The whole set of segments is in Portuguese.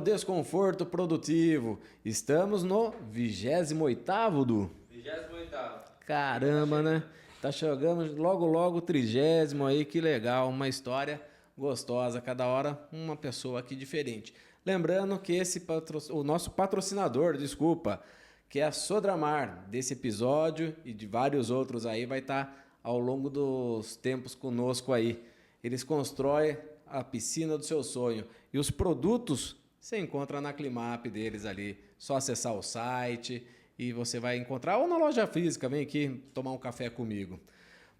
Desconforto Produtivo. Estamos no 28º, Du? 28º. Caramba, né? Tá chegando logo 30º aí, que legal. Uma história gostosa, cada hora uma pessoa aqui diferente. Lembrando que o nosso patrocinador, que é a Sodramar, desse episódio e de vários outros aí, vai estar ao longo dos tempos conosco aí. Eles constroem a piscina do seu sonho. E os produtos você encontra na Climap deles ali. Só acessar o site e você vai encontrar. Ou na loja física, vem aqui tomar um café comigo.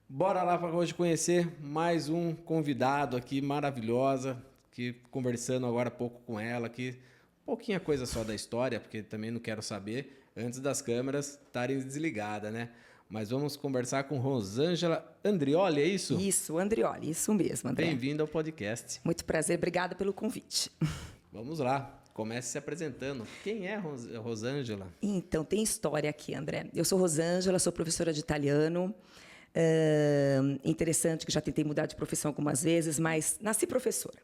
Bora lá para hoje conhecer mais um convidado aqui, maravilhosa, que conversando agora há pouco com ela aqui. Pouquinha coisa só da história, porque também não quero saber antes das câmeras estarem desligadas, né? Mas vamos conversar com Rosângela Andrioli, é isso? Isso, Andrioli, isso mesmo, André. Bem-vindo ao podcast. Muito prazer, obrigada pelo convite. Vamos lá, comece se apresentando. Quem é Rosângela? Então, tem história aqui, André. Eu sou Rosângela, sou professora de italiano. Interessante que já tentei mudar de profissão algumas vezes, mas nasci professora.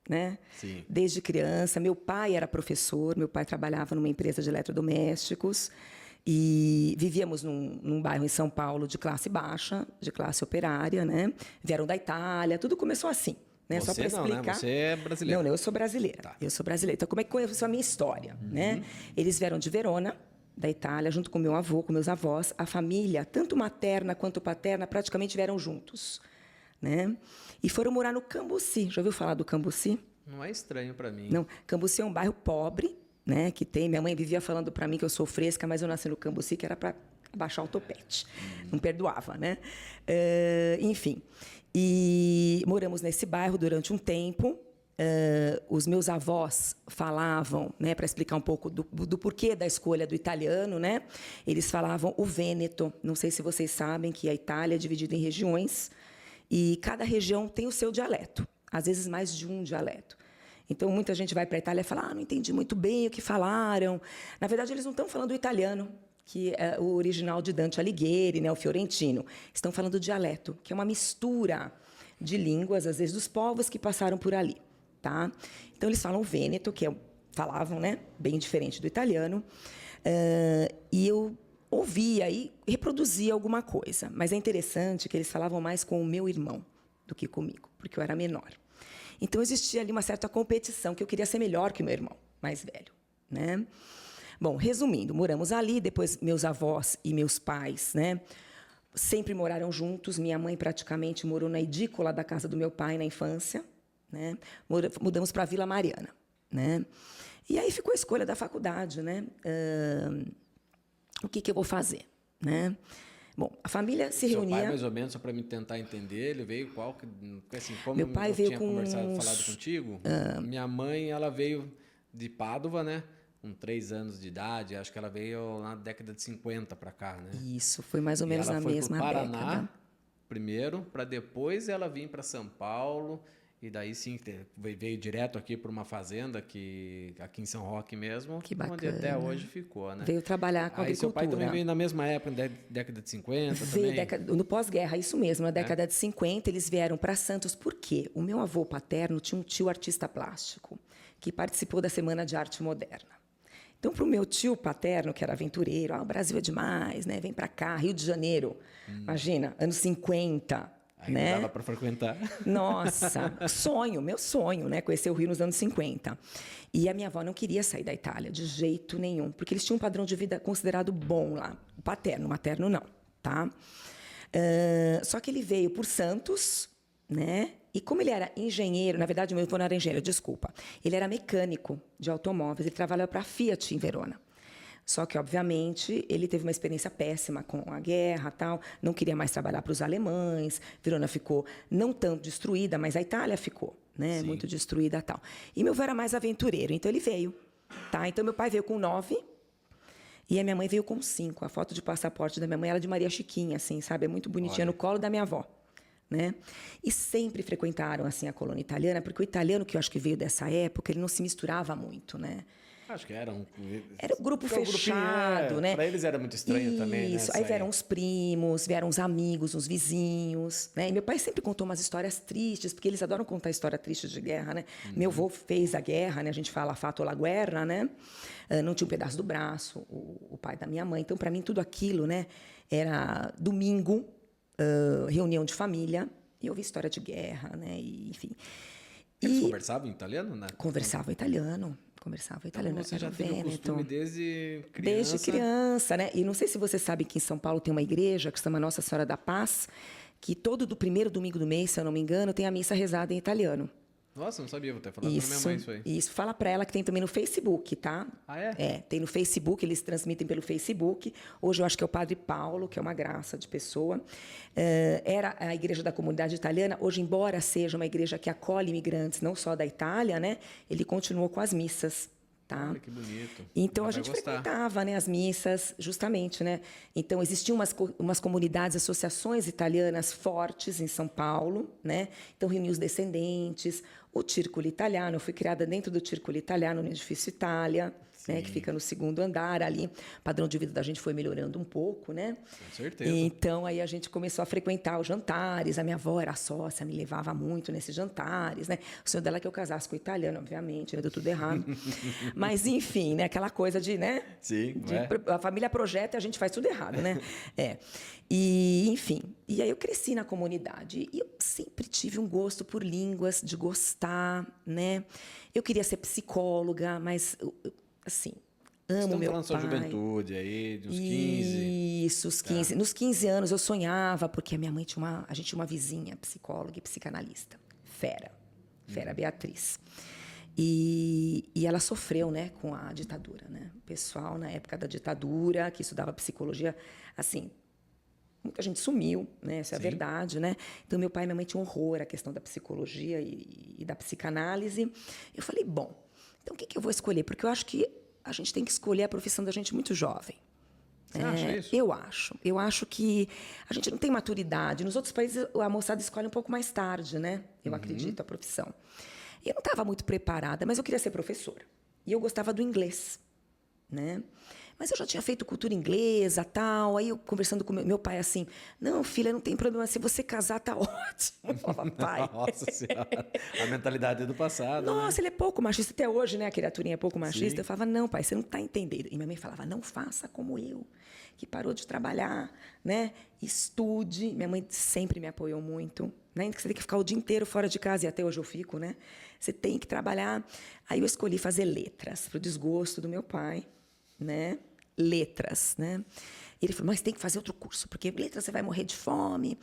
Né? Sim. Desde criança, meu pai era professor, meu pai trabalhava numa empresa de eletrodomésticos e vivíamos num bairro em São Paulo de classe baixa, de classe operária, né? Vieram da Itália, tudo começou assim, né? Você só para explicar. Né? Você é brasileira. Não, eu sou brasileira. Tá. Eu sou brasileira. Então, como é que começou a minha história, né? Eles vieram de Verona, da Itália, junto com meu avô, com meus avós. A família, tanto materna quanto paterna, praticamente vieram juntos, né? E foram morar no Cambuci. Já ouviu falar do Cambuci? Não é estranho para mim. Não, Cambuci é um bairro pobre, né? Que tem. Minha mãe vivia falando para mim que eu sou fresca, mas eu nasci no Cambuci, que era para baixar o topete. Não perdoava, né? Enfim. E moramos nesse bairro durante um tempo. Os meus avós falavam, né, para explicar um pouco do porquê da escolha do italiano, né? Eles falavam o Vêneto. Não sei se vocês sabem que a Itália é dividida em regiões e cada região tem o seu dialeto, às vezes mais de um dialeto. Então, muita gente vai para a Itália e fala, não entendi muito bem o que falaram. Na verdade, eles não estão falando o italiano, que é o original de Dante Alighieri, né, o fiorentino. Estão falando o dialeto, que é uma mistura de línguas, às vezes, dos povos que passaram por ali. Tá? Então, eles falam Vêneto, falavam, né, bem diferente do italiano. E eu ouvia e reproduzia alguma coisa. Mas é interessante que eles falavam mais com o meu irmão do que comigo, porque eu era menor. Então, existia ali uma certa competição, que eu queria ser melhor que o meu irmão mais velho, né? Bom, resumindo, moramos ali, depois meus avós e meus pais, né, sempre moraram juntos. Minha mãe praticamente morou na edícula da casa do meu pai na infância, né? Mudamos para Vila Mariana, né? E aí ficou a escolha da faculdade, né? O que eu vou fazer, né? Bom, a família se reunia... Seu pai, mais ou menos, só para me tentar entender, ele veio assim, como meu pai eu veio tinha com falado contigo, minha mãe, ela veio de Pádua, né? Com 3 anos de idade, acho que ela veio na década de 50 para cá, né? Isso, foi mais ou menos na mesma década. Ela foi para o Paraná primeiro, para depois ela vir para São Paulo, e daí sim veio direto aqui para uma fazenda aqui em São Roque mesmo, que bacana, onde até hoje ficou, né? Veio trabalhar com a agricultura. Seu pai também veio na mesma época, na década de 50 também? No pós-guerra, isso mesmo, na década de 50, eles vieram para Santos. Por quê? O meu avô paterno tinha um tio artista plástico que participou da Semana de Arte Moderna. Então, para o meu tio paterno, que era aventureiro, o Brasil é demais, né? Vem para cá, Rio de Janeiro. Imagina, anos 50... Aí né? Não dava para frequentar. Nossa, meu sonho, né? Conhecer o Rio nos anos 50. E a minha avó não queria sair da Itália, de jeito nenhum, porque eles tinham um padrão de vida considerado bom lá. Paterno, materno não, tá? Só que ele veio por Santos, né? E como ele era engenheiro, na verdade, meu avô não era engenheiro, desculpa. Ele era mecânico de automóveis, ele trabalhava para a Fiat em Verona. Só que, obviamente, ele teve uma experiência péssima com a guerra, tal, não queria mais trabalhar para os alemães, Verona ficou não tanto destruída, mas a Itália ficou, né, muito destruída, tal. E meu avô era mais aventureiro, então ele veio, tá? Então meu pai veio com 9 e a minha mãe veio com 5. A foto de passaporte da minha mãe era de Maria Chiquinha, assim, sabe? É muito bonitinha. Olha. No colo da minha avó, né? E sempre frequentaram assim a colônia italiana, porque o italiano, que eu acho que veio dessa época, ele não se misturava muito, né? Acho que era um... Era um grupo Porque o grupinho, fechado, né? Para eles era muito estranho também, né? Isso. Aí vieram os primos, vieram os amigos, os vizinhos, né? E meu pai sempre contou umas histórias tristes, porque eles adoram contar história triste de guerra, né? Meu avô fez a guerra, né? A gente fala fato la guerra, né? Não tinha um pedaço do braço, o pai da minha mãe. Então, para mim, tudo aquilo, né? Era domingo, reunião de família, e ouvir história de guerra, né? E, enfim. Eles conversavam em italiano, né? Conversava italiano. Então você já teve o Vêneto. costume desde criança? Desde criança, né? E não sei se você sabe que em São Paulo tem uma igreja que se chama Nossa Senhora da Paz, que todo do primeiro domingo do mês, se eu não me engano, tem a missa rezada em italiano. Nossa, não sabia, vou até falar pra minha mãe isso aí. Isso, fala para ela que tem também no Facebook, tá? Ah, é? É, tem no Facebook, eles transmitem pelo Facebook. Hoje eu acho que é o Padre Paulo, que é uma graça de pessoa. Era a igreja da comunidade italiana. Hoje, embora seja uma igreja que acolhe imigrantes, não só da Itália, né? Ele continuou com as missas. Tá? Olha que bonito. Então Ela a gente vai gostar. frequentava, né, as missas, justamente, né? Então existiam umas comunidades, associações italianas fortes em São Paulo, né? Então reunia os descendentes, o Círculo Italiano. Eu fui criada dentro do Círculo Italiano no edifício Itália, né, que fica no segundo andar ali. O padrão de vida da gente foi melhorando um pouco, né? Com certeza. Então aí a gente começou a frequentar os jantares. A minha avó era sócia, me levava muito nesses jantares, né? O sonho dela é que eu casasse com o italiano, obviamente, né? Deu tudo errado. Mas enfim, né? Aquela coisa de, né? Sim, A família projeta e a gente faz tudo errado, né? E, enfim, e aí eu cresci na comunidade e eu sempre tive um gosto por línguas, de gostar, né? Eu queria ser psicóloga, mas assim, amo meu pai. Estamos falando da sua juventude aí, de uns 15. Isso, os 15. Nos 15 anos eu sonhava, porque a minha mãe a gente tinha uma vizinha psicóloga e psicanalista, fera Beatriz. E ela sofreu, né, com a ditadura, né? O pessoal na época da ditadura que estudava psicologia, assim, muita gente sumiu, né? Essa é a verdade, né? Então meu pai e minha mãe tinham horror à questão da psicologia e da psicanálise. Eu falei, bom, então o que eu vou escolher? Porque eu acho que a gente tem que escolher a profissão da gente muito jovem. Você acha isso? Eu acho. Eu acho que a gente não tem maturidade. Nos outros países, a moçada escolhe um pouco mais tarde, né? Eu acredito, a profissão. E eu não estava muito preparada, mas eu queria ser professora. E eu gostava do inglês, né? Mas eu já tinha feito cultura inglesa, tal. Aí eu conversando com meu pai assim, não, filha, não tem problema. Se você casar, tá ótimo. Eu falava, pai. Nossa Senhora. A mentalidade do passado, Nossa, ele é pouco machista. Até hoje, né? A criaturinha é pouco machista. Sim. Eu falava, não, pai, você não está entendendo. E minha mãe falava, não faça como eu, que parou de trabalhar, né? Estude. Minha mãe sempre me apoiou muito, né? Você tem que ficar o dia inteiro fora de casa, e até hoje eu fico, né? Você tem que trabalhar. Aí eu escolhi fazer letras, para o desgosto do meu pai, né? Letras, né? Ele falou, mas tem que fazer outro curso, porque letras você vai morrer de fome.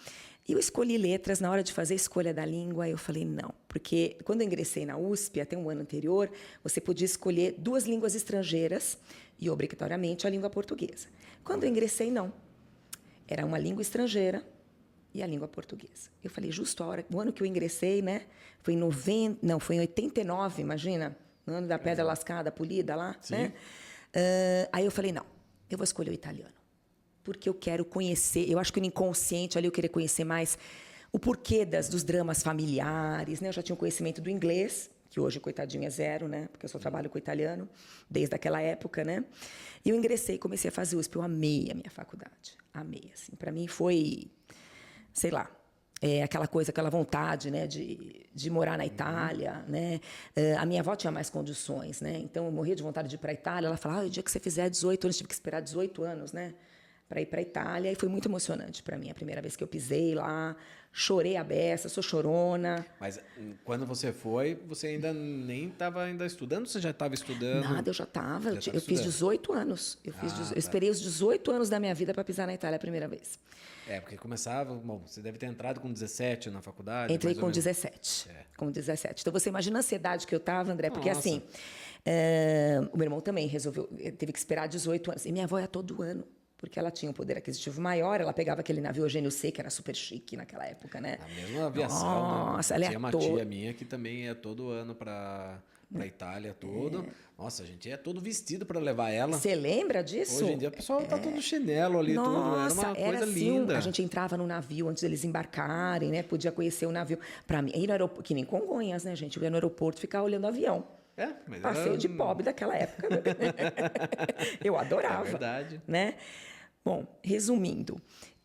E eu escolhi letras. Na hora de fazer a escolha da língua, eu falei não, porque quando eu ingressei na USP, até um ano anterior, você podia escolher 2 línguas estrangeiras e, obrigatoriamente, a língua portuguesa. Quando eu ingressei, não. Era uma língua estrangeira e a língua portuguesa. Eu falei, justo a hora, o ano que eu ingressei, né? Foi em 89, imagina, no ano da pedra lascada, polida lá, Sim. né? Aí eu falei, não, eu vou escolher o italiano, porque eu quero conhecer, eu acho que no inconsciente ali eu queria conhecer mais o porquê dos dramas familiares, né? Eu já tinha um conhecimento do inglês, que hoje, coitadinho, é zero, né? Porque eu só trabalho com italiano, desde aquela época, né? E eu ingressei, comecei a fazer USP, eu amei a minha faculdade, amei, assim, para mim foi, sei lá, aquela coisa, aquela vontade, né, de morar na Itália, né? A minha avó tinha mais condições, né? Então eu morria de vontade de ir para a Itália. Ela falava, o dia que você fizer 18 anos, tive que esperar 18 anos, né, para ir para a Itália. E foi muito emocionante para mim a primeira vez que eu pisei lá. Chorei a beça, sou chorona. Mas quando você foi, você ainda nem estava ainda estudando? Você já estava estudando? Nada, eu já estava. Eu fiz estudando. 18 anos. Eu esperei os 18 anos da minha vida para pisar na Itália a primeira vez. Porque começava... Bom, você deve ter entrado com 17 na faculdade. Entrei mais ou com menos. 17. Com 17. Então, você imagina a ansiedade que eu estava, André, porque Nossa. assim, o meu irmão também teve que esperar 18 anos. E minha avó ia todo ano, porque ela tinha um poder aquisitivo maior, ela pegava aquele navio Eugênio C, que era super chique naquela época, né? A mesma aviação, Nossa, né? ela Tinha é uma todo... tia minha que também ia todo ano para Itália, todo. Nossa, a gente ia todo vestido para levar ela. Você lembra disso? Hoje em dia o pessoal tá todo chinelo ali, tudo. Era uma coisa assim, linda. A gente entrava no navio antes deles embarcarem, né? Podia conhecer o navio. Para mim, ir no aeroporto, que nem Congonhas, né, gente? Eu ia no aeroporto ficar olhando o avião. Mas Passeio de pobre daquela época. Eu adorava. É verdade. Né? Bom, resumindo,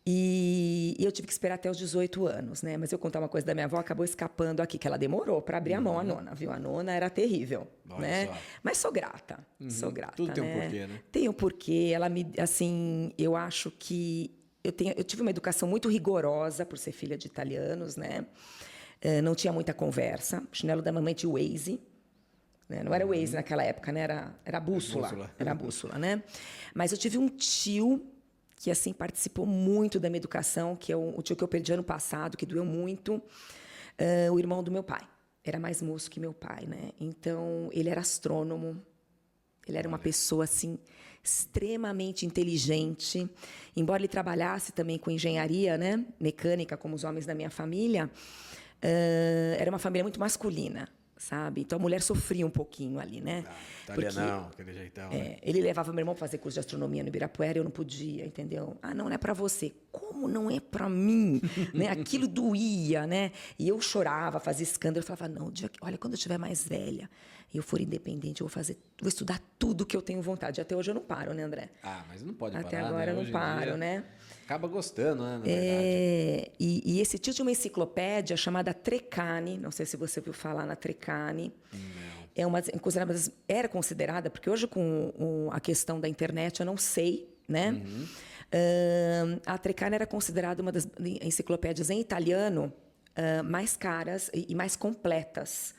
e eu tive que esperar até os 18 anos, né? Mas eu contar uma coisa da minha avó, acabou escapando aqui, que ela demorou para abrir a mão, a nona, viu? A nona era terrível, Olha né? só. Mas sou grata, sou grata, Tudo tem um né? porquê, né? Tem um porquê, ela me, assim, eu acho que eu tive uma educação muito rigorosa por ser filha de italianos, né? Não tinha muita conversa, o chinelo da mamãe tinha o Waze, né? Não era o Waze naquela época, né? Era a bússola. Era a bússola, né? Mas eu tive um tio que, assim, participou muito da minha educação, que é o tio que eu perdi ano passado, que doeu muito, o irmão do meu pai. Era mais moço que meu pai, né? Então, ele era astrônomo, ele era uma pessoa, assim, extremamente inteligente. Embora ele trabalhasse também com engenharia, né? Mecânica, como os homens da minha família, era uma família muito masculina, sabe? Então a mulher sofria um pouquinho ali, né? Italianão, aquele jeitão. Né? Ele levava meu irmão para fazer curso de astronomia no Ibirapuera e eu não podia, entendeu? Ah, não é para você. Como não é para mim? Né? Aquilo doía, né? E eu chorava, fazia escândalo. Eu falava, não, olha, quando eu estiver mais velha e eu for independente, eu vou estudar tudo que eu tenho vontade. Até hoje eu não paro, né, André? Mas não pode Até parar, agora né? eu não Hoje em paro, dia, né? acaba gostando, né? Na verdade. E esse tio tinha uma enciclopédia chamada Treccani, não sei se você ouviu falar na Treccani. Era considerada, porque hoje com a questão da internet eu não sei, né? A Treccani era considerada uma das enciclopédias em italiano mais caras e mais completas.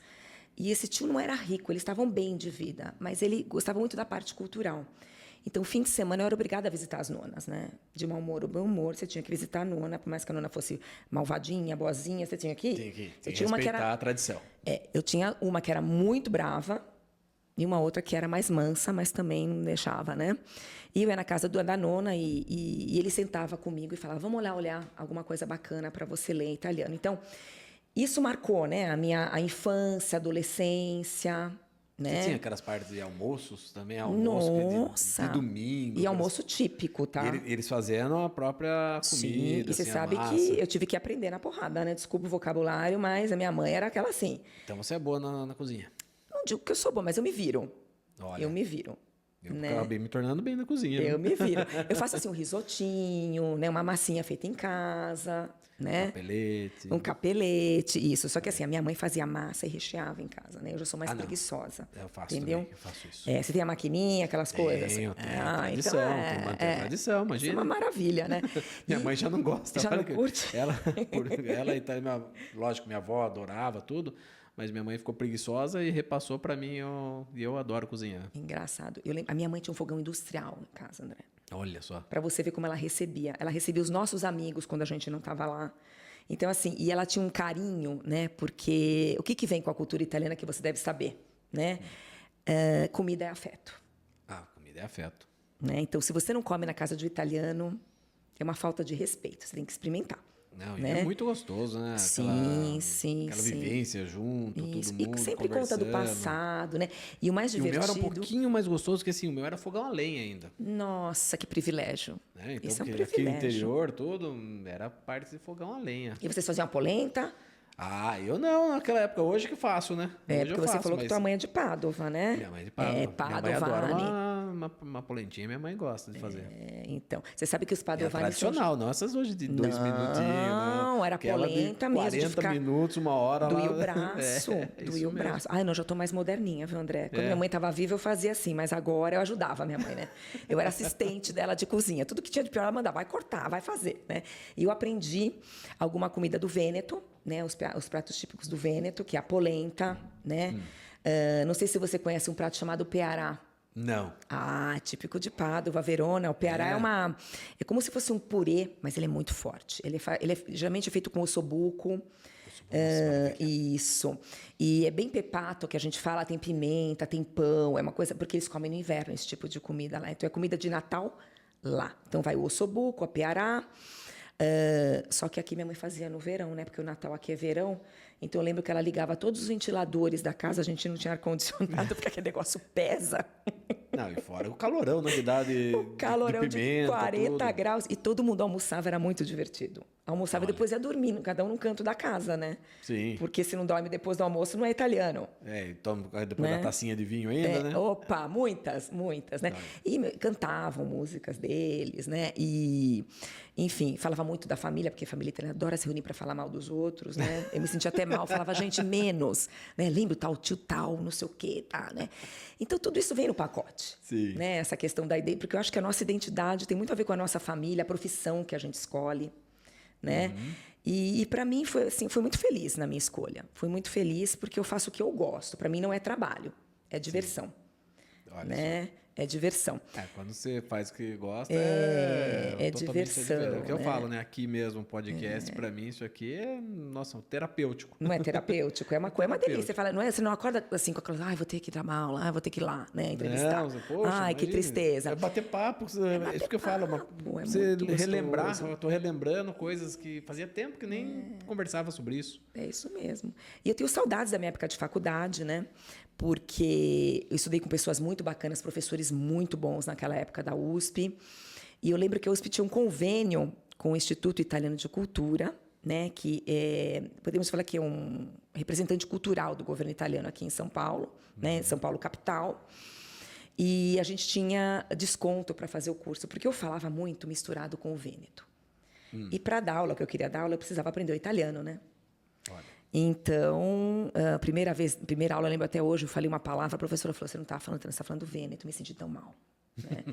E esse tio não era rico, eles estavam bem de vida, mas ele gostava muito da parte cultural. Então, fim de semana, eu era obrigada a visitar as nonas, né? De mau humor ou bom humor, você tinha que visitar a nona, por mais que a nona fosse malvadinha, boazinha, você tinha que ir. Tem que eu tinha uma que respeitar era, a tradição. eu tinha uma que era muito brava e uma outra que era mais mansa, mas também não deixava, né? E eu ia na casa da nona e ele sentava comigo e falava, vamos lá olhar alguma coisa bacana para você ler em italiano. Então, isso marcou, né? A infância, a adolescência... Né? Você tinha aquelas partes de almoços também, Nossa. de domingo. E almoço típico, tá? E eles fazendo a própria comida. Sim, e você assim, sabe que eu tive que aprender na porrada, né? Desculpa o vocabulário, mas a minha mãe era aquela assim. Então você é boa na cozinha. Não digo que eu sou boa, mas eu me viro. Olha, eu me viro. Eu né? acabei me tornando bem na cozinha. Eu né? me viro. Eu faço assim um risotinho, né? Uma massinha feita em casa, né? Capelete. Um capelete, isso. Só que assim, a minha mãe fazia massa e recheava em casa, né? Eu já sou mais preguiçosa. Eu faço entendeu? também, eu faço isso. Você tem a maquininha, aquelas coisas? Tenho a tradição, então tem que manter a tradição, imagina. Isso é uma maravilha, né? Minha mãe já não gosta. Já não curte? Lógico, minha avó adorava tudo, mas minha mãe ficou preguiçosa e repassou para mim e eu adoro cozinhar. Engraçado. A minha mãe tinha um fogão industrial em casa, André. Olha só. Para você ver como ela recebia. Ela recebia os nossos amigos quando a gente não estava lá. Então, assim, e ela tinha um carinho, né? Porque o que vem com a cultura italiana que você deve saber, né? Comida é afeto. Comida é afeto. Né? Então, se você não come na casa de um italiano, é uma falta de respeito. Você tem que experimentar. Não, né? É muito gostoso, né? Sim. Aquela vivência junto, Isso. todo mundo E sempre conta do passado, né? E o mais divertido... o meu era um pouquinho mais gostoso, que assim, o meu era fogão a lenha ainda. Nossa, que privilégio. Né? Então, isso é um aqui privilégio. no interior, tudo, era parte de fogão a lenha. E vocês faziam a polenta? Eu não, naquela época. Hoje que faço, né? Hoje Porque você falou que tua mãe é de Pádua, né? Minha mãe é de Pádua. Padovani. Minha mãe adora uma polentinha, minha mãe gosta de fazer. Então, você sabe que os Padovani tradicional, não essas hoje de 2 minutinhos. Não, era polenta mesmo. 40 minutos, uma hora. Doía o braço. Doía o braço. Ai, não, já tô mais moderninha, viu, André? Quando minha mãe estava viva, eu fazia assim, mas agora eu ajudava a minha mãe, né? Eu era assistente dela de cozinha. Tudo que tinha de pior, ela mandava, vai cortar, vai fazer, né? E eu aprendi alguma comida do Vêneto, né? Os pratos típicos do Vêneto, que é a polenta, né? Não sei se você conhece um prato chamado peará. Não. Típico de Pádua, Verona. O peará é como se fosse um purê, mas ele é muito forte. Ele é geralmente feito com ossobuco. Isso. E é bem pepato, que a gente fala, tem pimenta, tem pão, é uma coisa... Porque eles comem no inverno esse tipo de comida lá. Então, é comida de Natal lá. Então, vai o ossobuco, a peará... só que aqui minha mãe fazia no verão, né? Porque o Natal aqui é verão. Então eu lembro que ela ligava todos os ventiladores da casa. A gente não tinha ar-condicionado, porque aquele negócio pesa. Não, e fora o calorão, né? Que dá de Calorão de pimenta, de 40 tudo. graus. E todo mundo almoçava, era muito divertido. Almoçava e Olha. depois ia dormir, cada um num canto da casa, né? Sim. Porque se não dorme depois do almoço, não é italiano. E toma depois Né? da tacinha de vinho ainda, né? Opa, muitas, né? E cantavam músicas deles, né? E, enfim, falava muito da família, porque a família italiana adora se reunir para falar mal dos outros, né? Eu me sentia até mal, falava, gente, menos, né? Lembro tal, tio tal, não sei o quê, tá, né? Então, tudo isso vem no pacote. Sim. Né? Essa questão da ideia, porque eu acho que a nossa identidade tem muito a ver com a nossa família, a profissão que a gente escolhe, né? E para mim foi assim, foi muito feliz na minha escolha. Fui muito feliz porque eu faço o que eu gosto. Para mim não é trabalho, é diversão. Olha Né? É diversão. quando você faz o que gosta, É totalmente diversão, diferente. É o que eu né? falo, né? Aqui mesmo, um podcast, pra mim, isso aqui é, nossa, terapêutico. Não é terapêutico, é uma coisa, é uma delícia. Você Terapêutico. fala, não é, você não acorda assim com aquela, ai, vou ter que dar uma aula, ai, vou ter que ir lá, né, entrevistar. Não, poxa, ai, que imagina, tristeza. É bater papo, é isso que eu falo. papo, é Você muito relembrar, gostoso. eu tô relembrando coisas que fazia tempo que nem conversava sobre isso. É isso mesmo. E eu tenho saudades da minha época de faculdade, né? Porque eu estudei com pessoas muito bacanas, professores muito bons naquela época da USP. E eu lembro que a USP tinha um convênio com o Instituto Italiano de Cultura, né? Que podemos falar que é um representante cultural do governo italiano aqui em São Paulo, né? São Paulo capital. E a gente tinha desconto para fazer o curso, porque eu falava muito misturado com o Vêneto. E para dar aula, que eu queria dar aula, eu precisava aprender o italiano, né? Olha. Então, a primeira aula, eu lembro até hoje, eu falei uma palavra, a professora falou, você não está falando, você está falando do Vêneto, eu me senti tão mal. Né?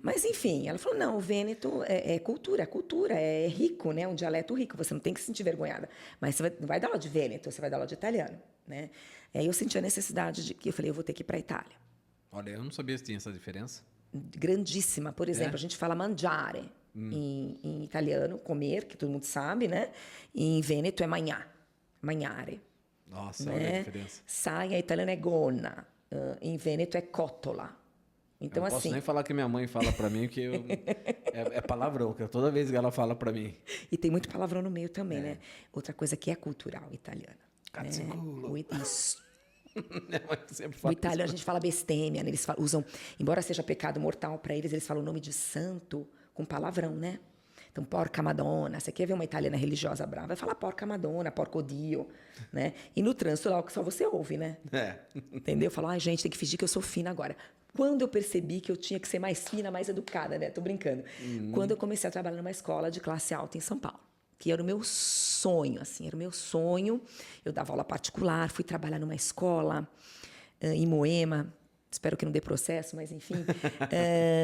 Mas, enfim, ela falou, não, o Vêneto é cultura, é rico, né? Um dialeto rico, você não tem que se sentir vergonhada. Mas você não vai dar aula de Vêneto, você vai dar aula de italiano, né? Aí eu senti a necessidade de que, eu falei, eu vou ter que ir para a Itália. Olha, eu não sabia se tinha essa diferença. Grandíssima. Por exemplo, a gente fala mangiare em italiano, comer, que todo mundo sabe, né? E em Vêneto é mangiare. Nossa, Né? olha a diferença. Saia italiana é gonna, em Vêneto é cottola. Então, Eu não posso assim, nem falar que minha mãe fala pra mim, que é palavrão, que toda vez que ela fala pra mim. e tem muito palavrão no meio também, né? Outra coisa que é cultural italiana. Cazziculo. Isso. Minha mãe sempre O fala italiano a gente fala bestemmia, né? Eles usam, embora seja pecado mortal para eles, eles falam o nome de santo com palavrão, né? Então, porca madonna, você quer ver uma italiana religiosa brava, vai falar porca madonna, porco dio, né? E no trânsito lá, o que só você ouve, né? Entendeu? Fala, ai, gente, tem que fingir que eu sou fina agora. Quando eu percebi que eu tinha que ser mais fina, mais educada, né? Tô brincando. Quando eu comecei a trabalhar numa escola de classe alta em São Paulo, que era o meu sonho, assim, era o meu sonho. Eu dava aula particular, fui trabalhar numa escola em Moema, espero que não dê processo, mas enfim.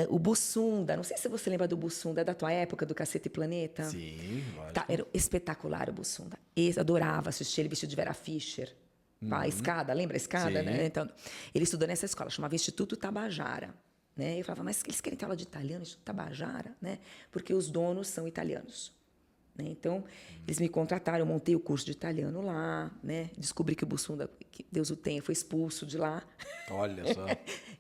O Bussunda, não sei se você lembra do Bussunda, da tua época, do Cacete e Planeta. Sim, lógico. Tá, era espetacular o Bussunda. Eu adorava assistir ele vestido de Vera Fischer. A escada, lembra a escada, Sim. né? Então, ele estudou nessa escola, chamava Instituto Tabajara. Né? Eu falava, mas eles querem ter aula de italiano, Instituto Tabajara? Né? Porque os donos são italianos. Né? Então, eles me contrataram, eu montei o curso de italiano lá, né? Descobri que o Bussunda, que Deus o tenha, foi expulso de lá. Olha só.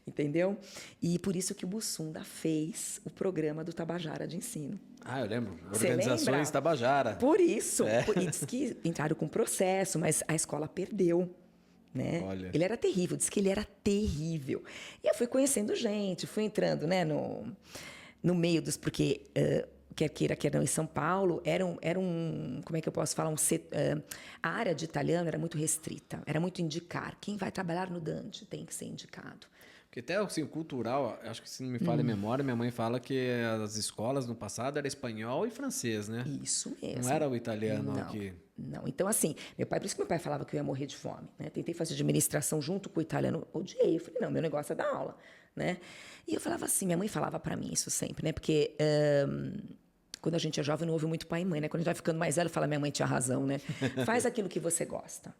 Entendeu? E por isso que o Bussunda fez o programa do Tabajara de ensino. Ah, eu lembro. Você Organizações lembra? Tabajara. Por isso. E diz que entraram com processo, mas a escola perdeu. Né? Olha. Ele era terrível, diz que ele era terrível. E eu fui conhecendo gente, fui entrando, né, no meio dos... Porque, quer queira, quer não, em São Paulo, era um como é que eu posso falar? A área de italiano era muito restrita, era muito indicar. Quem vai trabalhar no Dante tem que ser indicado. Porque até assim, cultural, acho que se não me falha a memória, minha mãe fala que as escolas no passado era espanhol e francês, né? Isso mesmo. Não era o italiano aqui. Não, então assim, por isso que meu pai falava que eu ia morrer de fome, né? Tentei fazer administração junto com o italiano, odiei, eu falei, não, meu negócio é dar aula, né? E eu falava assim, minha mãe falava para mim isso sempre, né? Porque quando a gente é jovem não ouve muito pai e mãe, né? Quando a gente vai ficando mais velho, fala, minha mãe tinha razão, né? Faz aquilo que você gosta,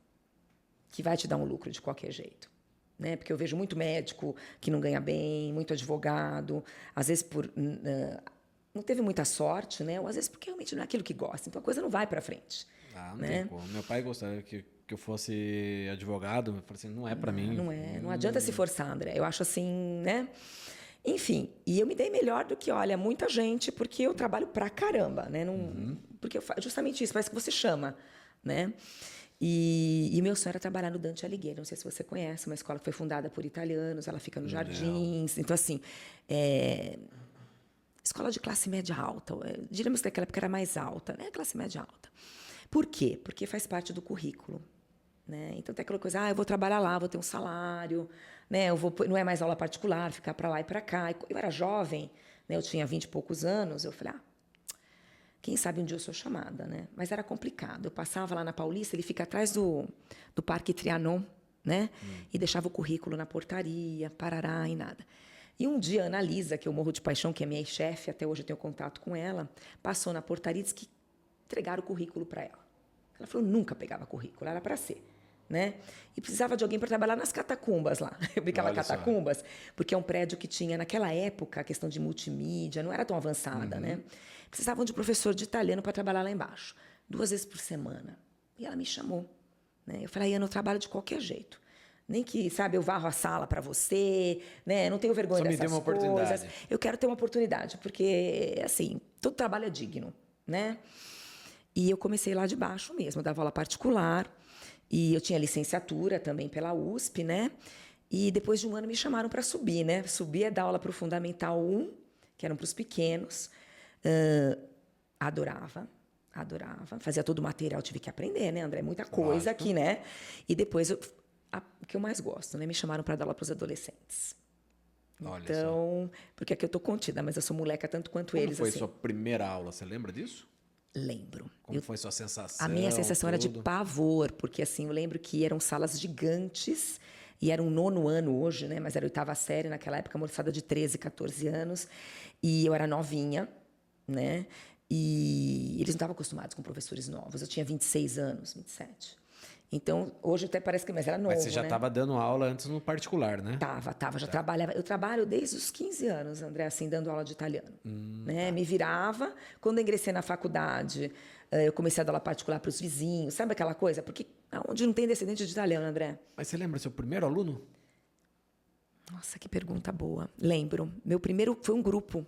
que vai te dar um lucro de qualquer jeito. Né? Porque eu vejo muito médico que não ganha bem, muito advogado, às vezes não teve muita sorte, né? Ou às vezes porque realmente não é aquilo que gosta, então a coisa não vai para frente. Não né? tem como. Meu pai gostava que eu fosse advogado, eu falei assim, não é para mim. Não adianta se forçar, André. Eu acho assim, né? Enfim, e eu me dei melhor do que, olha, muita gente, porque eu trabalho pra caramba, né? Porque justamente isso, parece que você chama, né? E meu sonho era trabalhar no Dante Alighieri. Não sei se você conhece, uma escola que foi fundada por italianos, ela fica nos Jardins. Então, assim, escola de classe média alta. Diríamos que naquela época era mais alta, né? Classe média alta. Por quê? Porque faz parte do currículo. Né? Então, tem aquela coisa, eu vou trabalhar lá, vou ter um salário, né? Não é mais aula particular, ficar para lá e para cá. Eu era jovem, né? Eu tinha 20 e poucos anos, eu falei, quem sabe um dia eu sou chamada, né? Mas era complicado. Eu passava lá na Paulista, ele fica atrás do Parque Trianon, né? E deixava o currículo na portaria, parará e nada. E um dia, a Ana Lisa, que eu morro de paixão, que é minha chefe, até hoje eu tenho contato com ela, passou na portaria e disse que entregaram o currículo para ela. Ela falou, nunca pegava currículo, era para ser. Né? E precisava de alguém para trabalhar nas catacumbas lá. Eu brincava catacumbas, porque é um prédio que tinha, naquela época, a questão de multimídia, não era tão avançada, né? Precisavam de professor de italiano para trabalhar lá embaixo, 2 vezes por semana. E ela me chamou. Né? Eu falei, Ana, eu trabalho de qualquer jeito. Nem que, sabe, eu varro a sala para você, né? Não tenho vergonha dessas coisas. Só me dê uma oportunidade. Eu quero ter uma oportunidade, porque, assim, todo trabalho é digno, né? E eu comecei lá de baixo mesmo, eu dava aula particular. E eu tinha licenciatura também pela USP, né? E depois de um ano me chamaram para subir, né? Subir é dar aula para o Fundamental 1, que eram para os pequenos. Adorava. Fazia todo o material, tive que aprender, né, André? Muita coisa aqui, né? E depois, o que eu mais gosto, né? Me chamaram para dar aula para os adolescentes. Olha então, porque aqui eu tô contida, mas eu sou moleca tanto quanto eles. Como foi sua primeira aula? Você lembra disso? Lembro. Como foi sua sensação? A minha sensação era de pavor, porque assim, eu lembro que eram salas gigantes, e era um 9º ano hoje, né? Mas era a 8ª série naquela época, moçada de 13, 14 anos, e eu era novinha, né? E eles não estavam acostumados com professores novos. Eu tinha 26 anos, 27. Então, hoje até parece que... Mas era novo, Mas você já estava dando aula antes no particular, né? Tava. Já trabalhava. Eu trabalho desde os 15 anos, André, assim, dando aula de italiano. Né? Me virava. Quando eu ingressei na faculdade, eu comecei a dar aula particular para os vizinhos. Sabe aquela coisa? Porque onde não tem descendente de italiano, André? Mas você lembra do seu primeiro aluno? Nossa, que pergunta boa. Lembro. Meu primeiro foi um grupo.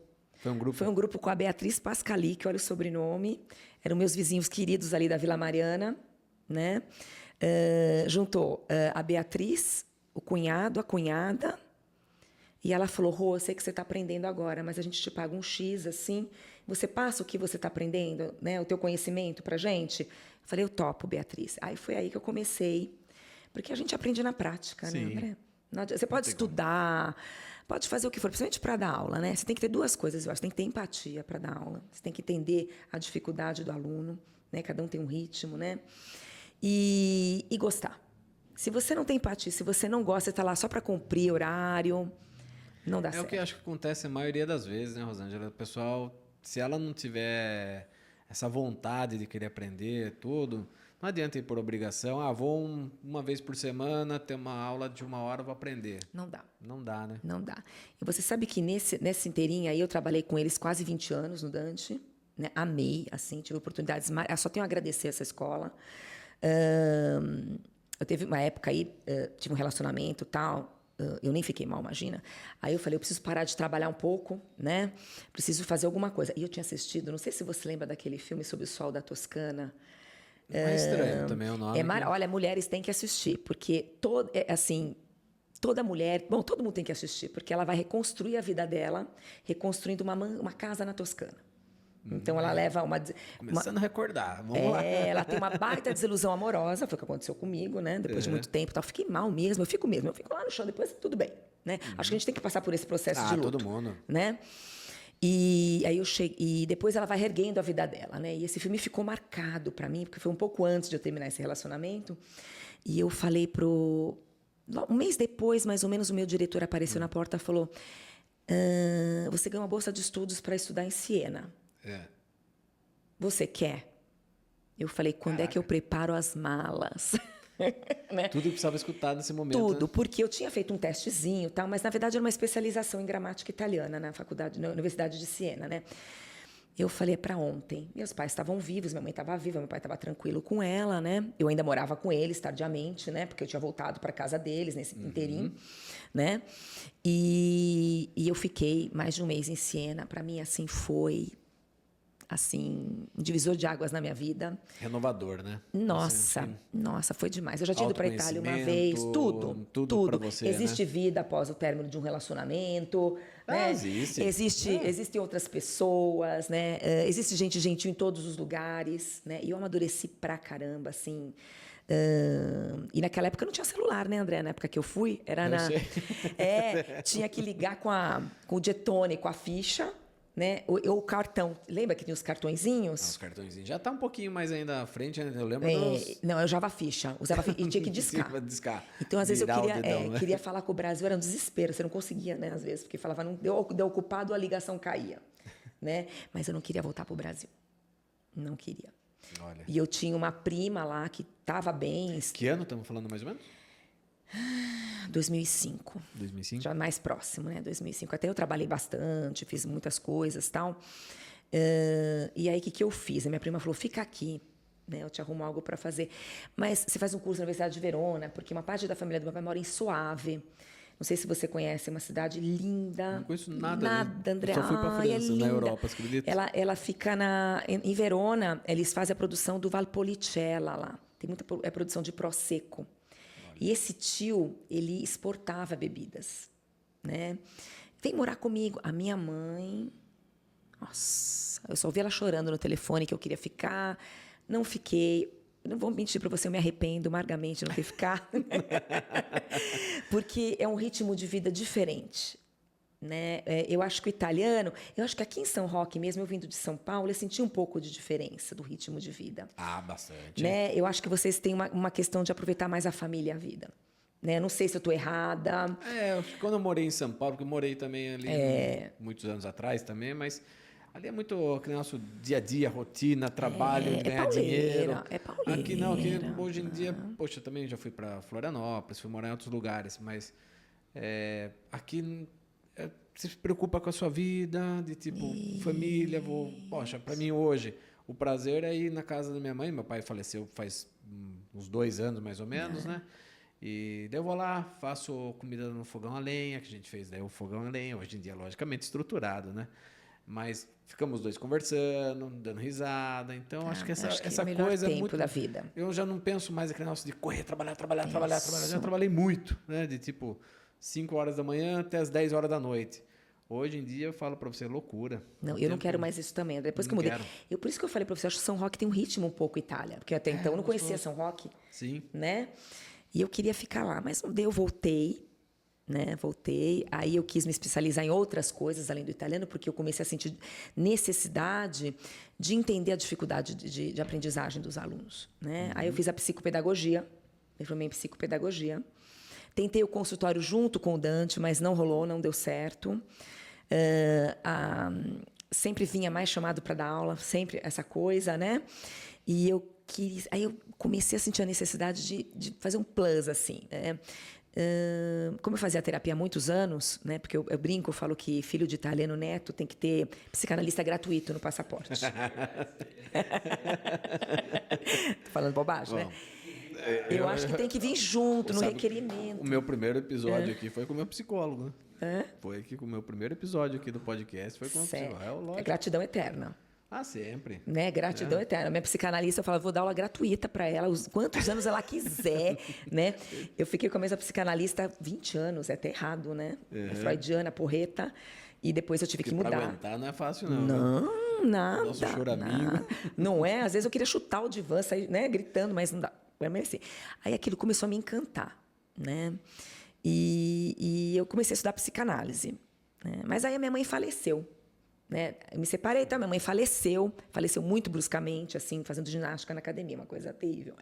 Foi um grupo com a Beatriz Pascali, que olha o sobrenome. Eram meus vizinhos queridos ali da Vila Mariana, né? Juntou a Beatriz, o cunhado, a cunhada, e ela falou, Rô, eu sei que você está aprendendo agora, mas a gente te paga um X, assim, você passa o que você está aprendendo, né, o teu conhecimento para a gente? Eu falei, eu topo, Beatriz. Aí foi aí que eu comecei, porque a gente aprende na prática, Sim. né, André? Você pode estudar, pode fazer o que for, principalmente para dar aula, né? Você tem que ter 2 coisas, eu acho. Tem que ter empatia para dar aula, você tem que entender a dificuldade do aluno, né? Cada um tem um ritmo, né? E gostar. Se você não tem empatia, se você não gosta, você está lá só para cumprir horário, não dá certo. É o que eu acho que acontece a maioria das vezes, né, Rosângela? O pessoal, se ela não tiver essa vontade de querer aprender tudo, não adianta ir por obrigação. Vou uma vez por semana ter uma aula de 1 hora, vou aprender. Não dá. Não dá, né? Não dá. E você sabe que nessa inteirinha aí, eu trabalhei com eles quase 20 anos no Dante, né? Amei, assim, tive oportunidades. Eu só tenho a agradecer essa escola. Eu teve uma época aí, tive um relacionamento e tal, eu nem fiquei mal, imagina. Aí eu falei, eu preciso parar de trabalhar um pouco, né? Preciso fazer alguma coisa. E eu tinha assistido, não sei se você lembra daquele filme sobre o sol da Toscana. Não é estranho também o nome. Olha, mulheres têm que assistir, porque toda mulher, todo mundo tem que assistir, porque ela vai reconstruir a vida dela, reconstruindo uma casa na Toscana. Então, ela leva Começando a recordar, vamos lá. Ela tem uma baita desilusão amorosa, foi o que aconteceu comigo, né? Depois de muito tempo, fiquei mal mesmo, eu fico lá no chão, depois tudo bem, né? Acho que a gente tem que passar por esse processo de luto. Todo mundo. Né? E aí eu cheguei, e depois ela vai reerguendo a vida dela, né? E esse filme ficou marcado para mim, porque foi um pouco antes de eu terminar esse relacionamento, e eu falei um mês depois, mais ou menos, o meu diretor apareceu na porta e falou, você ganhou uma bolsa de estudos para estudar em Siena. Você quer? Eu falei, quando é que eu preparo as malas? Né? Tudo que precisava escutar nesse momento. Tudo, né? Porque eu tinha feito um testezinho, tal, mas na verdade era uma especialização em gramática italiana na Universidade de Siena, né? Eu falei, é para ontem. Meus pais estavam vivos, minha mãe estava viva, meu pai estava tranquilo com ela, né? Eu ainda morava com eles tardiamente, né? Porque eu tinha voltado para casa deles nesse inteirinho, né? E eu fiquei mais de um mês em Siena. Para mim, assim, foi assim, um divisor de águas na minha vida. Renovador, né? Nossa, foi demais. Eu já tinha ido para a Itália uma vez, tudo. Pra você, existe né? vida após o término de um relacionamento, né? Existem outras pessoas, né? Existe gente gentil em todos os lugares, né? E eu amadureci pra caramba, assim. E naquela época não tinha celular, né, André? Na época que eu fui, tinha que ligar com o Jetone, com a ficha, né? O cartão. Lembra que tinha os cartõezinhos? Os cartõezinhos. Já tá um pouquinho mais ainda à frente, né? Eu lembro Não, eu usava ficha. E tinha que discar. Então, às vezes, eu queria falar com o Brasil, era um desespero. Você não conseguia, né? Às vezes, porque falava, não deu ocupado, a ligação caía. Né? Mas eu não queria voltar para o Brasil. Não queria. Olha. E eu tinha uma prima lá que estava bem. Que ano estamos falando mais ou menos? 2005. 2005? Já mais próximo, né? 2005. Até eu trabalhei bastante, fiz muitas coisas e tal. E aí, o que eu fiz? A minha prima falou, fica aqui, né? Eu te arrumo algo para fazer. Mas você faz um curso na Universidade de Verona, porque uma parte da família do meu pai mora em Soave. Não sei se você conhece, é uma cidade linda. Não conheço nada. Nada, André. Só fui para França, na Europa, acredita? Ela fica em Verona, eles fazem a produção do Valpolicella lá. Tem muita produção de Prosecco. Olha. E esse tio, ele exportava bebidas, né? Vem morar comigo. A minha mãe... Nossa, eu só ouvi ela chorando no telefone que eu queria ficar. Não fiquei... Não vou mentir para você, eu me arrependo amargamente de não ter ficado. Porque é um ritmo de vida diferente. Né? Eu acho que o italiano... Eu acho que aqui em São Roque mesmo, eu vindo de São Paulo, eu senti um pouco de diferença do ritmo de vida. Ah, bastante. Né? Eu acho que vocês têm uma questão de aproveitar mais a família e a vida. Né? Não sei se eu estou errada. Quando eu morei em São Paulo, porque eu morei também ali muitos anos atrás também, mas... Ali é muito nosso dia a dia, rotina, trabalho, ganhar dinheiro. É pauleira. Aqui não, aqui hoje em dia, poxa, também já fui para Florianópolis, fui morar em outros lugares, mas aqui você se preocupa com a sua vida, de tipo, família, poxa, para mim hoje, o prazer é ir na casa da minha mãe, meu pai faleceu faz uns 2 anos mais ou menos, né? E daí eu vou lá, faço comida no fogão a lenha, que a gente fez daí o fogão a lenha, hoje em dia, logicamente, estruturado, né? Mas ficamos 2 conversando, dando risada. Então, acho que essa é o coisa tempo é muito... da vida. Eu já não penso mais aquele negócio de correr, trabalhar. Já trabalhei muito, né? De tipo 5 horas da manhã até as 10 horas da noite. Hoje em dia, eu falo para você, loucura. Não, eu não quero mais isso também. Depois que eu mudei. Por isso que eu falei para você, acho que São Roque tem um ritmo um pouco Itália. Porque até então eu não conhecia São Roque. Sim. Né? E eu queria ficar lá. Mas não deu, eu voltei. Né? Voltei, aí eu quis me especializar em outras coisas além do italiano, porque eu comecei a sentir necessidade de entender a dificuldade de aprendizagem dos alunos. Né? Aí eu fiz a psicopedagogia, me formei em psicopedagogia. Tentei o consultório junto com o Dante, mas não rolou, não deu certo. Sempre vinha mais chamado para dar aula, sempre essa coisa, né? E aí eu comecei a sentir a necessidade de fazer um plus, assim, né? Como eu fazia terapia há muitos anos, né? Porque eu brinco, eu falo que filho de italiano neto tem que ter psicanalista gratuito no passaporte. Tô falando bobagem, né? Eu acho que tem que vir junto no requerimento. O meu primeiro episódio aqui foi com o meu psicólogo, né? Foi aqui com o meu primeiro episódio aqui do podcast, foi com o psicólogo. É gratidão eterna. Ah, sempre. Né? Gratidão eterna. Minha psicanalista, eu falava, vou dar aula gratuita para ela, quantos anos ela quiser, né? Eu fiquei com a mesma psicanalista 20 anos, é até errado, né? Freudiana, porreta, e depois eu tive que mudar. Para aguentar não é fácil, não. Não, nada. Nosso choramingo. Não é? Às vezes eu queria chutar o divã, sair, né? Gritando, mas não dá. Assim. Aí aquilo começou a me encantar, né? E eu comecei a estudar psicanálise. Né? Mas aí a minha mãe faleceu. Né? Eu me separei, então minha mãe faleceu muito bruscamente, assim, fazendo ginástica na academia, uma coisa terrível.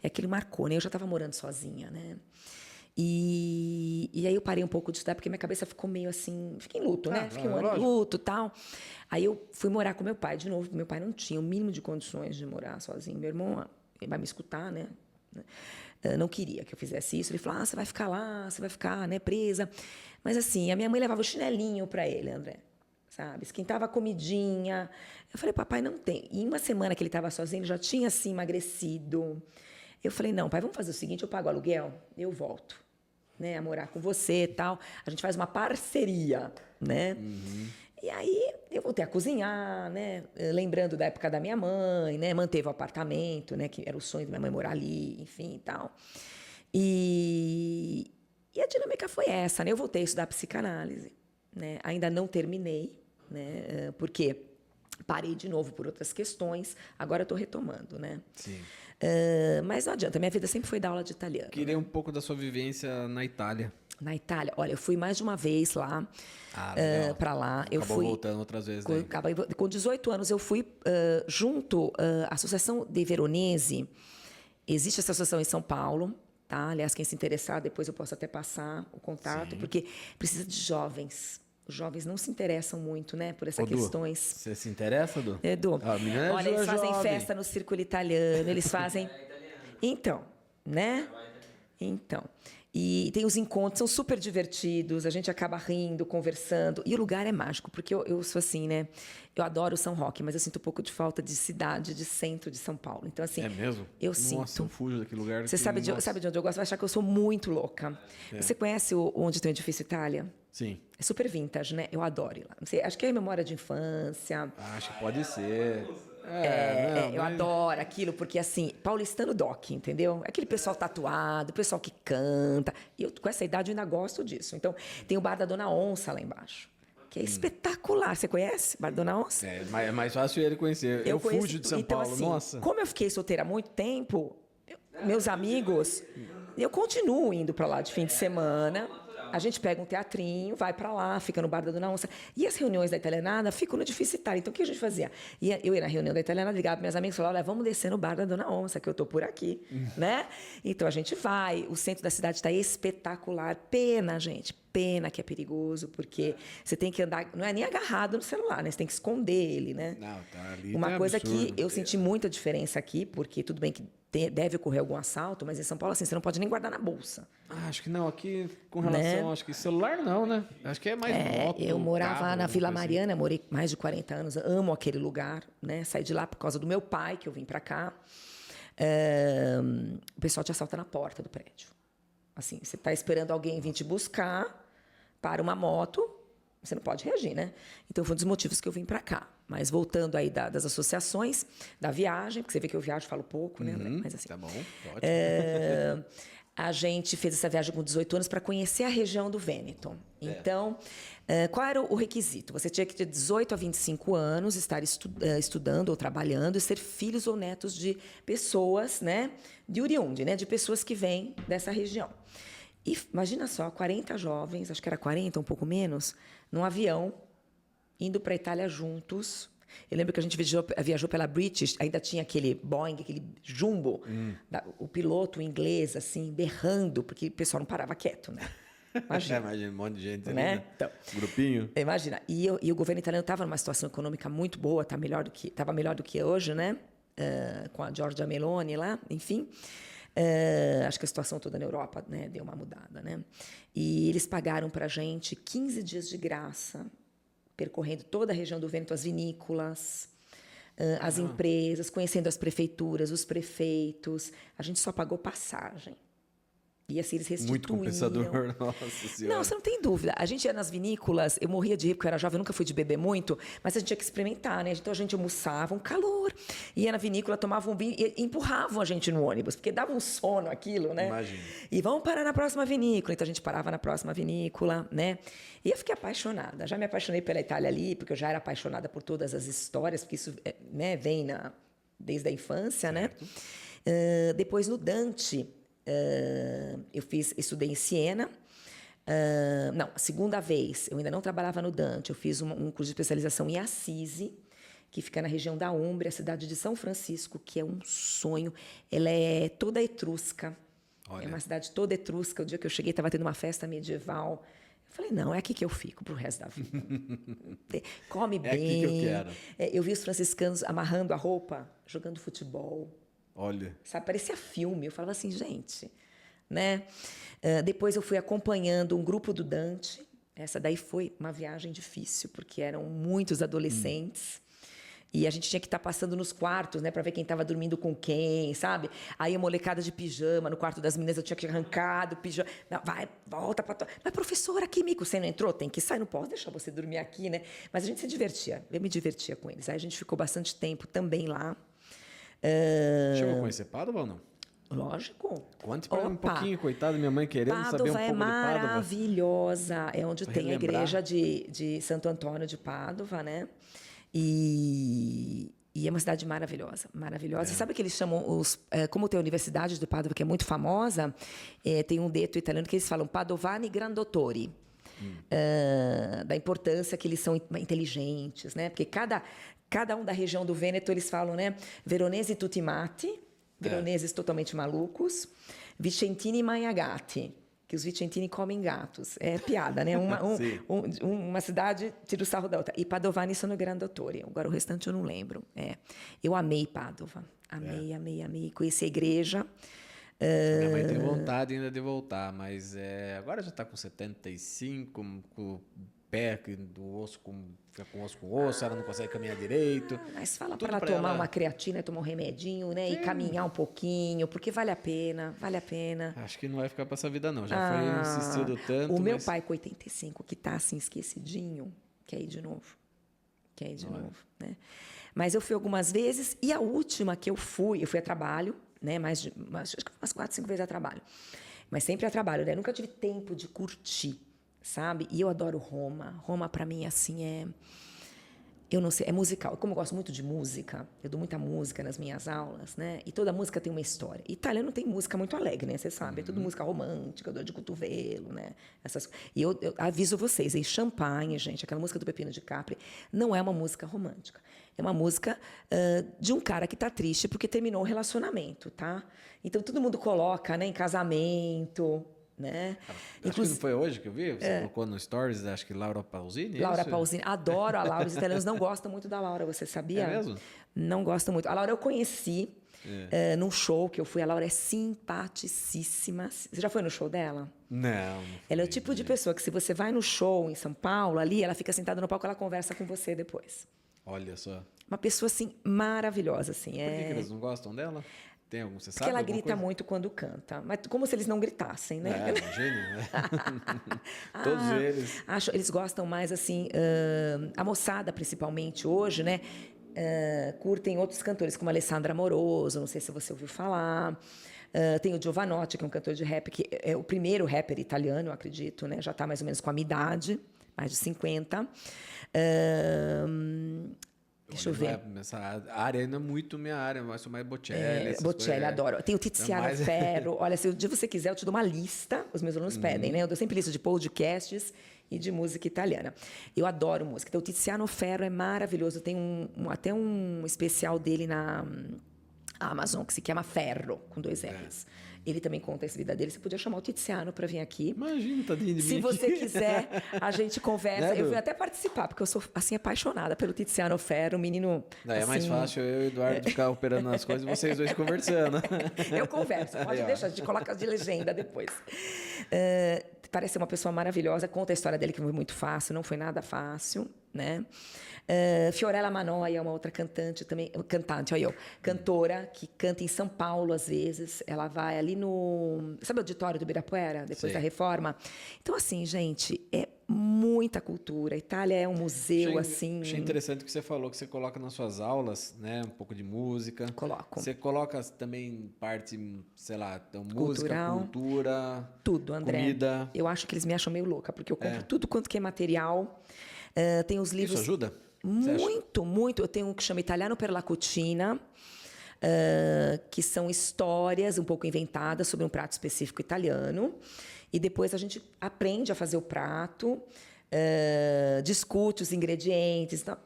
Aquilo marcou, né? Eu já estava morando sozinha, né? E aí eu parei um pouco de estudar, porque minha cabeça ficou meio assim, fiquei em luto, né? Fiquei um ano em luto e tal. Aí eu fui morar com meu pai de novo, meu pai não tinha o mínimo de condições de morar sozinho. Meu irmão, ele vai me escutar, né? Não queria que eu fizesse isso. Ele falou, você vai ficar lá, você vai ficar, né, presa. Mas assim, a minha mãe levava o chinelinho para ele, André. Sabe? Esquentava a comidinha. Eu falei, papai, não tem. E em uma semana que ele estava sozinho, ele já tinha, assim, emagrecido. Eu falei, não, pai, vamos fazer o seguinte, eu pago o aluguel, eu volto, né, a morar com você e tal. A gente faz uma parceria, né? E aí, eu voltei a cozinhar, né? Lembrando da época da minha mãe, né? Manteve o apartamento, né? Que era o sonho da minha mãe morar ali, enfim e tal. E a dinâmica foi essa, né? Eu voltei a estudar psicanálise, né? Ainda não terminei, né? Porque parei de novo por outras questões, agora eu estou retomando, né? Sim. Mas não adianta, minha vida sempre foi dar aula de italiano. Queria um pouco da sua vivência na Itália. Na Itália, olha, eu fui mais de uma vez lá, para lá. Eu Acabou fui voltando outras vezes daí. com 18 anos eu fui junto à Associação de Veronese. Existe essa associação em São Paulo, tá? Aliás, quem se interessar, depois eu posso até passar o contato, porque precisa de jovens. Os jovens não se interessam muito, né, por essas questões. Você se interessa, Du? Edu, A menina olha, eles fazem jovem. festa no círculo italiano, eles fazem... Então, né? Então, e tem os encontros, são super divertidos, a gente acaba rindo, conversando, e o lugar é mágico, porque eu sou assim, né? Eu adoro São Roque, mas eu sinto um pouco de falta de cidade, de centro de São Paulo. Então, assim, É mesmo? eu Nossa, sinto. eu fujo daquele lugar. Você sabe de onde eu gosto? Vai achar que eu sou muito louca. É. Você conhece onde tem o Edifício Itália? Sim. É super vintage, né? Eu adoro ir lá. Não sei, acho que é memória de infância. Acho que pode ser. Eu adoro aquilo, porque assim, paulistano doc, entendeu? Aquele pessoal tatuado, pessoal que canta. E eu, com essa idade, eu ainda gosto disso. Então, tem o Bar da Dona Onça lá embaixo, que é espetacular. Você conhece o Bar da Dona Onça? É mais fácil ele conhecer. Eu conheço, fujo de São então, Paulo, assim, nossa. Como eu fiquei solteira há muito tempo, meus amigos, eu continuo indo para lá de fim de semana. A gente pega um teatrinho, vai para lá, fica no Bar da Dona Onça. E as reuniões da italianada ficam no Edifício Itália. Então, o que a gente fazia? Eu ia na reunião da italianada, ligava para meus amigos e falava, olha, vamos descer no Bar da Dona Onça, que eu estou por aqui, né? Então, a gente vai. O centro da cidade está espetacular. Pena, gente, pena que é perigoso, porque você tem que andar... Não é nem agarrado no celular, né? Você tem que esconder ele, né? Não, tá ali. Uma tá coisa absurdo. que eu senti muita diferença aqui, porque tudo bem que deve ocorrer algum assalto, mas em São Paulo, assim, você não pode nem guardar na bolsa. Acho que não. Aqui, com relação... Acho que celular não, né? Acho que é mais moto, Eu morava carro, na Vila alguma coisa assim. Mariana, morei mais de 40 anos, amo aquele lugar, né? Saí de lá por causa do meu pai, que eu vim para cá. O pessoal te assalta na porta do prédio. Assim, você está esperando alguém vir te buscar, para uma moto, você não pode reagir, né? Então, foi um dos motivos que eu vim para cá. Mas voltando aí das associações, da viagem, porque você vê que eu viajo e falo pouco, né? Mas assim, Tá bom, ótimo. a gente fez essa viagem com 18 anos para conhecer a região do Vêneto. Então, qual era o requisito? Você tinha que ter 18 a 25 anos, estar estudando ou trabalhando e ser filhos ou netos de pessoas, né? De oriundi, né? De pessoas que vêm dessa região. E imagina só, 40 jovens, acho que era 40, um pouco menos, num avião, indo para a Itália juntos. Eu lembro que a gente viajou pela British, ainda tinha aquele Boeing, aquele jumbo, o piloto inglês, assim, berrando, porque o pessoal não parava quieto, né? Imagina. Imagina um monte de gente Né? ali, né? Então, Grupinho. imagina. E o governo italiano estava numa situação econômica muito boa, estava melhor do que hoje, né? Com a Giorgia Meloni lá, enfim. Acho que a situação toda na Europa, né, deu uma mudada, né? E eles pagaram para a gente 15 dias de graça, percorrendo toda a região do Vêneto, as vinícolas, as empresas, conhecendo as prefeituras, os prefeitos. A gente só pagou passagem. E assim, eles restituíam. Muito compensador, nossa senhora. Não, você não tem dúvida. A gente ia nas vinícolas, eu morria de rir, porque eu era jovem, eu nunca fui de beber muito, mas a gente tinha que experimentar, né? Então a gente almoçava, um calor, ia na vinícola, tomava um vinho e empurravam a gente no ônibus, porque dava um sono aquilo, né? Imagina. E vamos parar na próxima vinícola. Então a gente parava na próxima vinícola, né? E eu fiquei apaixonada. Já me apaixonei pela Itália ali, porque eu já era apaixonada por todas as histórias, porque isso, né, vem desde a infância, né? Depois no Dante. Eu estudei em Siena. Não, a segunda vez, eu ainda não trabalhava no Dante, eu fiz um curso de especialização em Assisi, que fica na região da Úmbria, a cidade de São Francisco, que é um sonho. Ela é toda etrusca. Olha. É uma cidade toda etrusca. O dia que eu cheguei, estava tendo uma festa medieval. Eu falei, não, é aqui que eu fico pro resto da vida. Come bem. É aqui que eu quero. Eu vi os franciscanos amarrando a roupa, jogando futebol. Olha. Sabe, parecia filme. Eu falava assim, gente, né? Depois eu fui acompanhando um grupo do Dante. Essa daí foi uma viagem difícil, porque eram muitos adolescentes. E a gente tinha que estar passando nos quartos, né, para ver quem estava dormindo com quem, sabe? Aí a molecada de pijama no quarto das meninas, eu tinha que arrancar do pijama. Não, vai, volta para tua. Mas professora, que mico, você não entrou? Tem que sair, não posso deixar você dormir aqui, né? Mas a gente se divertia, eu me divertia com eles. Aí a gente ficou bastante tempo também lá. Chegou a conhecer Pádua ou não? Lógico. Conte para um pouquinho, coitada, minha mãe querendo saber um pouco é de Pádua. maravilhosa. É onde Pra tem a relembrar. igreja de Santo Antônio de Pádua, né? E é uma cidade maravilhosa, maravilhosa. E sabe que eles chamam como tem a Universidade de Pádua, que é muito famosa, tem um detto italiano que eles falam Padovani Grandottori. Da importância que eles são inteligentes, né? Porque cada um da região do Vêneto, eles falam, né? Veronesi tutti matti, veroneses totalmente malucos, vicentini maiagati, que os vicentini comem gatos. É piada, né? Uma cidade tira o sarro da outra. E Padovani sono grandottori. Agora o restante eu não lembro. Eu amei Padova. Amei. Conheci a igreja. Minha mãe tem vontade ainda de voltar, mas agora já está com 75, com o pé do osso fica com osso com osso, ela não consegue caminhar direito. Mas fala Tudo para ela pra tomar ela. uma creatina, tomar um remedinho, né? E caminhar um pouquinho, porque vale a pena. Acho que não vai ficar para essa vida, não. Já foi insistido tanto. O meu mas... pai, com 85, que tá assim esquecidinho, quer ir de novo. Né? Mas eu fui algumas vezes, e a última que eu fui a trabalho, né? Acho que umas 4, 5 vezes a trabalho. Mas sempre a trabalho, né? Eu nunca tive tempo de curtir, sabe? E eu adoro Roma. Roma, para mim, assim, eu não sei, é musical. Como eu gosto muito de música, eu dou muita música nas minhas aulas, né? E toda música tem uma história. Italiano tem música muito alegre, né? Você sabe, é tudo música romântica, dor de cotovelo, né? E eu aviso vocês, Champagne, gente, aquela música do Peppino de Capri, não é uma música romântica. É uma música de um cara que está triste porque terminou o relacionamento, tá? Então, todo mundo coloca, né, em casamento, né? Acho que não foi hoje que eu vi, você colocou no Stories, acho que Laura Pausini, Laura isso? Pausini, adoro a Laura. Os italianos não gostam muito da Laura, você sabia? É mesmo? Não gostam muito. A Laura eu conheci num show que eu fui. A Laura é simpaticíssima. Você já foi no show dela? Não. Ela é o tipo de pessoa que, se você vai no show em São Paulo, ali, ela fica sentada no palco, ela conversa com você depois. Olha só. Uma pessoa, assim, maravilhosa, assim. Por que eles não gostam dela? Tem algum, você sabe? Porque ela alguma grita coisa? muito quando canta. Mas como se eles não gritassem, né? É, um gênio, né? Todos eles. Eles gostam mais, assim, a moçada, principalmente hoje, né? Curtem outros cantores, como Alessandra Amoroso, não sei se você ouviu falar. Tem o Giovanotti, que é um cantor de rap, que é o primeiro rapper italiano, eu acredito, né? Já está mais ou menos com a minha idade, mais de 50. Deixa eu ver. Essa área ainda é muito minha área, mas sou mais Bocelli. Bocelli, adoro. Tem o Tiziano Ferro. Olha, se um dia você quiser, eu te dou uma lista. Os meus alunos pedem, né? Eu dou sempre lista de podcasts e de música italiana. Eu adoro música. Então, o Tiziano Ferro é maravilhoso. Tem até um especial dele na Amazon, que se chama Ferro, com 2 R's. Ele também conta essa vida dele. Você podia chamar o Tiziano para vir aqui. Imagina, tadinho de mim. Se você quiser, a gente conversa. Né, eu vou até participar, porque eu sou, assim, apaixonada pelo Tiziano Ferro, um menino... É mais assim, fácil eu e o Eduardo ficar operando nas coisas e vocês dois conversando. Eu converso, pode deixar, a gente coloca de legenda depois. Parece ser uma pessoa maravilhosa, conta a história dele, que foi muito fácil, não foi nada fácil, né? Fiorella Mannoia é uma outra cantora, que canta em São Paulo, às vezes. Ela vai ali sabe o auditório do Ibirapuera, depois da reforma? Então, assim, gente, é muita cultura. A Itália é um museu, assim... Achei interessante o que você falou, que você coloca nas suas aulas, né? Um pouco de música. Coloco. Você coloca também parte, sei lá, então, Cultural. música, cultura... Tudo, André. Comida. Eu acho que eles me acham meio louca, porque eu compro tudo quanto que é material. Tem os livros... Isso ajuda? Muito. Eu tenho um que chama Italiano per la Cucina, que são histórias um pouco inventadas sobre um prato específico italiano. E depois a gente aprende a fazer o prato, discute os ingredientes. Então,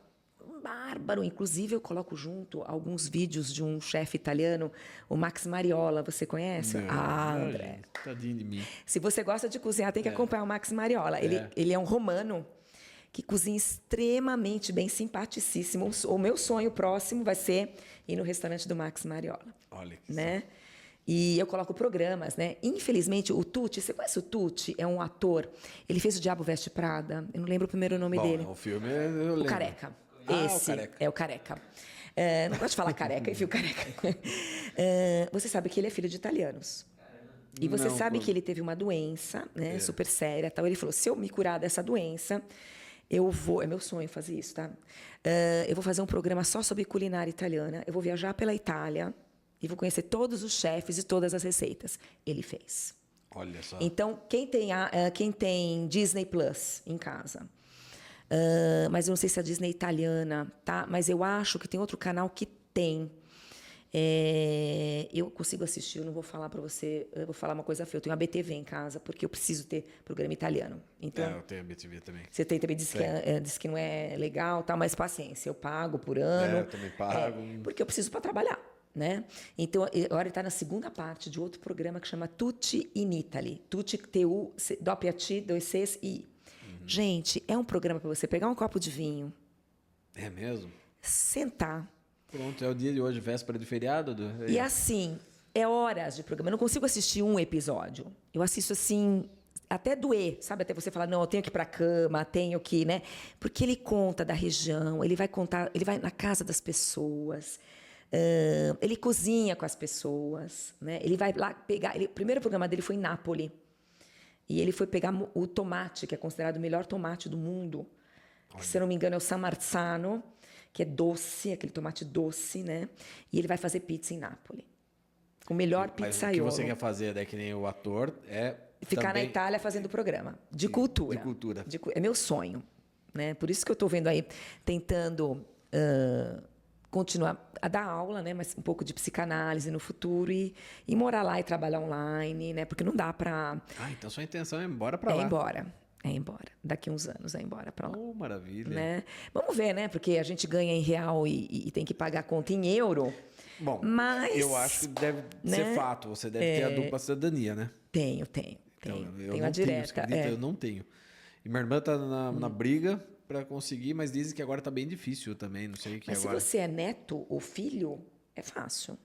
bárbaro. Inclusive, eu coloco junto alguns vídeos de um chefe italiano, o Max Mariola. Você conhece? André. Tadinho de mim. Se você gosta de cozinhar, tem que acompanhar o Max Mariola. Ele é um romano que cozinha extremamente bem, simpaticíssimo. O meu sonho próximo vai ser ir no restaurante do Max Mariola. Olha que né? E eu coloco programas, né? Infelizmente, o Tucci, você conhece o Tucci? É um ator. Ele fez O Diabo Veste Prada. Eu não lembro o primeiro nome dele. O filme eu lembro. O Careca. Ah, Esse o careca. é o careca. Não gosto de falar careca, enfim, o careca. Você sabe que ele é filho de italianos. E você Não, sabe como? que ele teve uma doença, né, É. super séria, tal. Ele falou: se eu me curar dessa doença, eu vou. É meu sonho fazer isso, tá? Eu vou fazer um programa só sobre culinária italiana. Eu vou viajar pela Itália e vou conhecer todos os chefes e todas as receitas. Ele fez. Olha só. Então, quem tem Disney Plus em casa, mas eu não sei se a Disney é italiana, tá? Mas eu acho que tem outro canal que tem. Eu consigo assistir, eu não vou falar para você, eu vou falar uma coisa feia. Eu tenho a BTV em casa, porque eu preciso ter programa italiano. Então, Eu tenho a BTV também. você também diz que não é legal, tá? Mas paciência, eu pago por ano. Eu também pago. Porque eu preciso para trabalhar, né? Então, agora ele está na segunda parte de outro programa que chama Tutti in Italy. Tutti, T-U-T, 2 Cs I. Gente, é um programa para você pegar um copo de vinho, É mesmo? sentar. Pronto, é o dia de hoje, véspera de feriado. E assim, é horas de programa. Eu não consigo assistir um episódio. Eu assisto assim, até doer, sabe? Até você falar, não, eu tenho que ir para a cama, tenho que, né? Porque ele conta da região, ele vai contar, ele vai na casa das pessoas, ele cozinha com as pessoas, né? Ele vai lá pegar. O primeiro programa dele foi em Nápoles. E ele foi pegar o tomate, que é considerado o melhor tomate do mundo. Que, se eu não me engano, é o San Marzano, que é doce, aquele tomate doce, né? E ele vai fazer pizza em Nápoles. O melhor Mas pizzaiolo. o que você quer fazer, né, que nem o ator, é Ficar também... na Itália fazendo programa. De cultura. De cultura. É meu sonho. Né? Por isso que eu estou vendo aí, tentando continuar a dar aula, né? Mas um pouco de psicanálise no futuro e morar lá e trabalhar online, né? Porque não dá para... então sua intenção é ir embora para lá. É embora. Daqui uns anos é embora para lá. Oh, maravilha. Né? Vamos ver, né? Porque a gente ganha em real e tem que pagar a conta em euro. Bom, mas, eu acho que deve ser fato. Você deve ter a dupla cidadania, né? Tenho. Então, eu Tenho não a direta. tenho, eu não tenho. E minha irmã tá na briga para conseguir, mas dizem que agora tá bem difícil também. Não sei o que mas agora. Se você é neto ou filho, é fácil.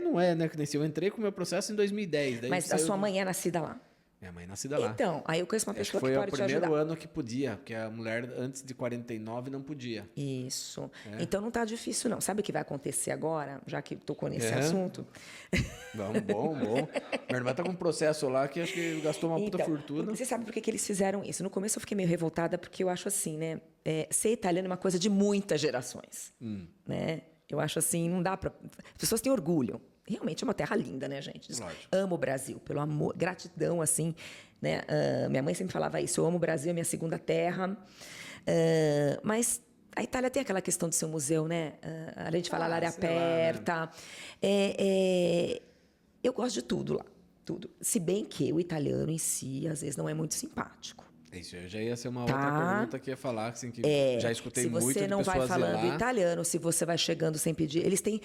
Não é, né? Eu entrei com o meu processo em 2010. Daí mas a sua mãe é nascida lá. Minha mãe é nascida lá. Então, aí eu conheço uma pessoa que foi pode te ajudar. Foi o primeiro ano que podia, porque a mulher antes de 49 não podia. Isso. Então não tá difícil, não. Sabe o que vai acontecer agora, já que tocou nesse assunto? Bom. Minha irmã tá com um processo lá que acho que gastou uma puta fortuna. Você sabe por que eles fizeram isso? No começo eu fiquei meio revoltada, porque eu acho assim, né? Ser italiano é uma coisa de muitas gerações. Né? Eu acho assim, não dá para... As pessoas têm orgulho. Realmente é uma terra linda, né, gente? Amo o Brasil, pelo amor, gratidão, assim, né? Minha mãe sempre falava isso, eu amo o Brasil, é minha segunda terra. Mas a Itália tem aquela questão de ser um museu, né? Além de falar área aperta. Eu gosto de tudo lá, tudo. Se bem que o italiano em si, às vezes, não é muito simpático. Isso, já ia ser uma outra pergunta que ia falar, assim, que já escutei muito de pessoas Se você não vai falando italiano, se você vai chegando sem pedir, eles têm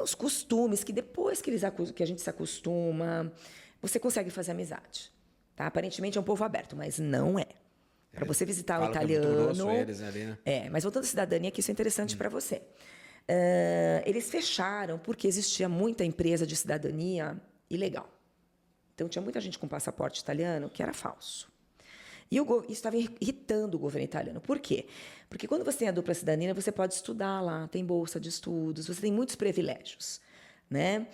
os costumes que depois que a gente se acostuma, você consegue fazer amizade. Tá? Aparentemente é um povo aberto, mas não é. Para você visitar o italiano... Que é muito grosso eles ali, né? Mas voltando à cidadania, que isso é interessante para você. Eles fecharam porque existia muita empresa de cidadania ilegal. Então, tinha muita gente com passaporte italiano que era falso. E isso estava irritando o governo italiano. Por quê? Porque quando você tem a dupla cidadania, você pode estudar lá, tem bolsa de estudos, você tem muitos privilégios, né?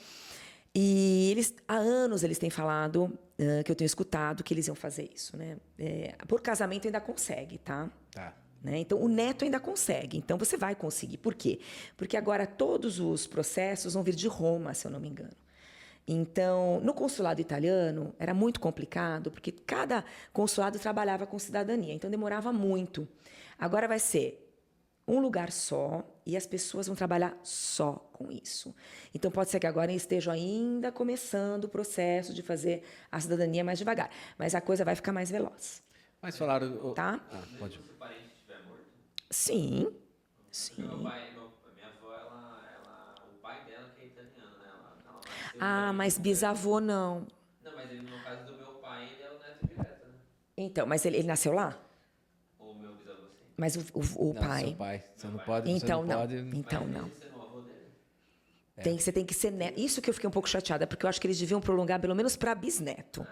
E há anos eles têm falado, que eu tenho escutado, que eles iam fazer isso, né? Por casamento ainda consegue, tá? Né? Então, o neto ainda consegue. Então, você vai conseguir. Por quê? Porque agora todos os processos vão vir de Roma, se eu não me engano. Então, no consulado italiano, era muito complicado, porque cada consulado trabalhava com cidadania, então demorava muito. Agora vai ser um lugar só e as pessoas vão trabalhar só com isso. Então, pode ser que agora estejam ainda começando o processo de fazer a cidadania mais devagar, mas a coisa vai ficar mais veloz. Mas falaram... Tá? Pode. Se o parente estiver morto? Sim. Minha avó, o pai dela que é italiano, né? Mas bisavô não. Não, mas no caso do meu pai, ele é o neto direto, né? Então, mas ele nasceu lá? O meu bisavô, sim. Mas o pai... Seu pai. Você não pode... Então, você não. não. Pode... Então, não. Você não é o avô dele? Você tem que ser neto. Isso que eu fiquei um pouco chateada, porque eu acho que eles deviam prolongar pelo menos para bisneto.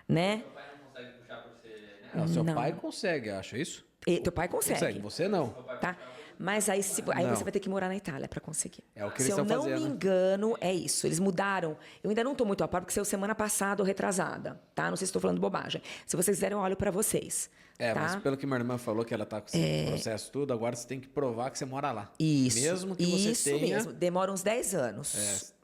Né? Meu pai não consegue puxar por ser neto? Não, seu Não. pai consegue, acho isso? Teu pai consegue. Você não. Tá? Mas aí, aí Não. você vai ter que morar na Itália para conseguir. É o que Se eles eu estão não fazendo. me engano, é isso. Eles mudaram. Eu ainda não estou muito a par, porque saiu semana passada ou retrasada, tá? Não sei se estou falando bobagem. Se vocês quiserem, eu olho para vocês. É, tá? mas pelo que minha irmã falou, que ela tá com esse processo tudo, agora você tem que provar que você mora lá. Isso. Mesmo que isso você tenha... mesmo. Demora uns 10 anos.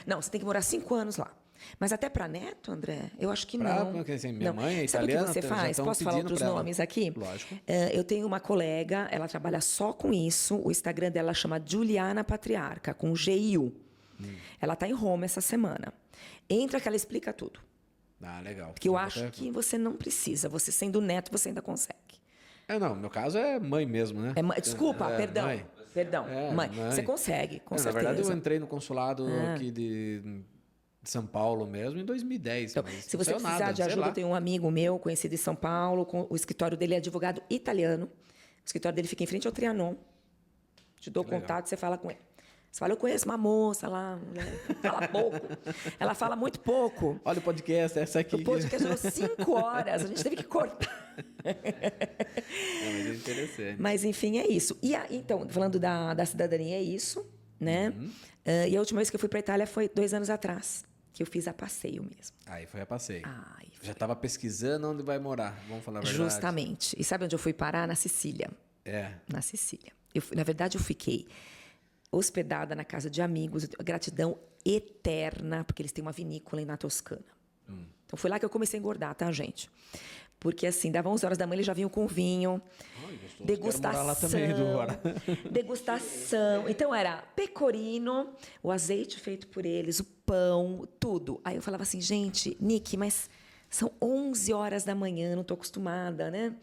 Não, você tem que morar 5 anos lá. Mas até para neto, André, eu acho que não. Porque assim, minha Não. mãe é Sabe italiana, o que você já faz? tão Posso falar pedindo outros pra ela. nomes aqui? Lógico. Eu tenho uma colega, ela trabalha só com isso. O Instagram dela chama Giuliana Patriarca, com GIU. Ela está em Roma essa semana. Entra que ela explica tudo. Ah, legal. Porque eu acho que você não precisa. Você sendo neto, você ainda consegue. Não, no meu caso é mãe mesmo, né? Desculpa, perdão. Mãe. Perdão, mãe. Você consegue, com Na certeza. verdade, eu entrei no consulado aqui de São Paulo mesmo em 2010. Então, mas se não você saiu precisar nada, de sei ajuda, lá. eu tenho um amigo meu, conhecido em São Paulo, o escritório dele é advogado italiano. O escritório dele fica em frente ao Trianon. Te dou Legal. contato, você fala com ele. Você fala, eu conheço uma moça lá, né? Fala pouco. Ela fala muito pouco. Olha o podcast, essa aqui. O podcast durou 5 horas, a gente teve que cortar. Mas é interessante. Mas, enfim, é isso. Então, falando da cidadania, é isso, né? E a última vez que eu fui para a Itália foi 2 anos atrás, que eu fiz a passeio mesmo. Aí foi a passeio. Ai, Já estava pesquisando onde vai morar, vamos falar a verdade. Justamente. E sabe onde eu fui parar? Na Sicília. Na Sicília. Na verdade, eu fiquei hospedada na casa de amigos, gratidão eterna, porque eles têm uma vinícola na Toscana. Então, foi lá que eu comecei a engordar, tá, gente? Porque, assim, dava 11 horas da manhã, eles já vinham com vinho, gostoso. degustação. Quero morar lá também, Dora. Degustação. Então, era pecorino, o azeite feito por eles, o pão, tudo. Aí eu falava assim, gente, Nick, mas são 11 horas da manhã, não estou acostumada, né?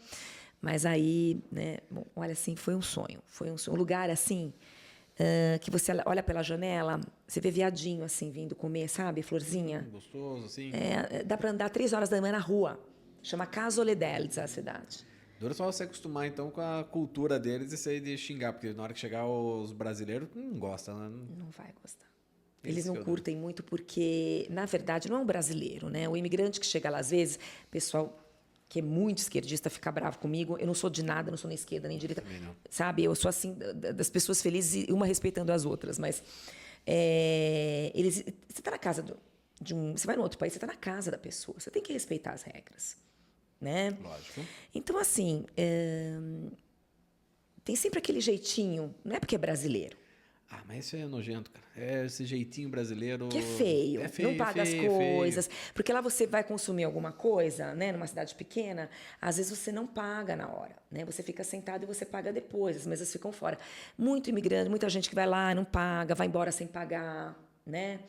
Mas aí, né, bom, olha assim, foi um sonho. Foi um sonho. Um lugar, assim, que você olha pela janela, você vê viadinho, assim, vindo comer, sabe? Florzinha. Gostoso, assim. Dá para andar 3 horas da manhã na rua. Chama Casole d'Elza, a cidade. Dura só você acostumar, então, com a cultura deles e sair de xingar, porque na hora que chegar os brasileiros, não gostam, né? Não vai gostar. Eles não curtem muito porque, na verdade, não é um brasileiro, né? O imigrante que chega lá, às vezes, pessoal que é muito esquerdista fica bravo comigo. Eu não sou de nada, não sou nem esquerda nem direita. Também não. Sabe? Eu sou assim, das pessoas felizes e uma respeitando as outras. Mas você está na casa de um... Você vai no outro país, você está na casa da pessoa. Você tem que respeitar as regras, né? Lógico. Então, assim, tem sempre aquele jeitinho, não é porque é brasileiro. Mas isso é nojento, cara. É esse jeitinho brasileiro... Que é feio, não paga as coisas. Feio. Porque lá você vai consumir alguma coisa, né, numa cidade pequena, às vezes você não paga na hora, né? Você fica sentado e você paga depois, as mesas ficam fora. Muito imigrante, muita gente que vai lá, não paga, vai embora sem pagar, né?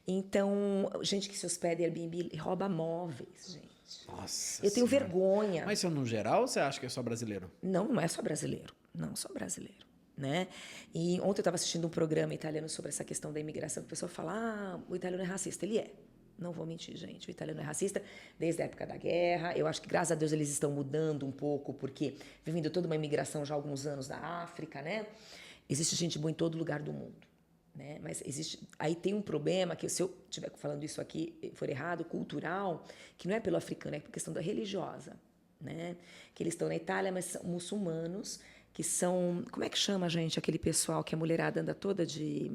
Então, gente que se hospeda em Airbnb rouba móveis, gente. Nossa Eu tenho Senhora. vergonha. Mas isso no geral ou você acha que é só brasileiro? Não é só brasileiro. Não só brasileiro. Né? E ontem eu estava assistindo um programa italiano sobre essa questão da imigração, que o pessoal fala, o italiano é racista. Ele é. Não vou mentir, gente. O italiano é racista desde a época da guerra. Eu acho que, graças a Deus, eles estão mudando um pouco, porque vem vindo toda uma imigração já há alguns anos da África, né? Existe gente boa em todo lugar do mundo. Né? Mas aí tem um problema, que se eu estiver falando isso aqui for errado, cultural, que não é pelo africano, é por questão da religiosa. Né? Que eles estão na Itália, mas são muçulmanos, que são... Como é que chama, gente, aquele pessoal que a mulherada anda toda de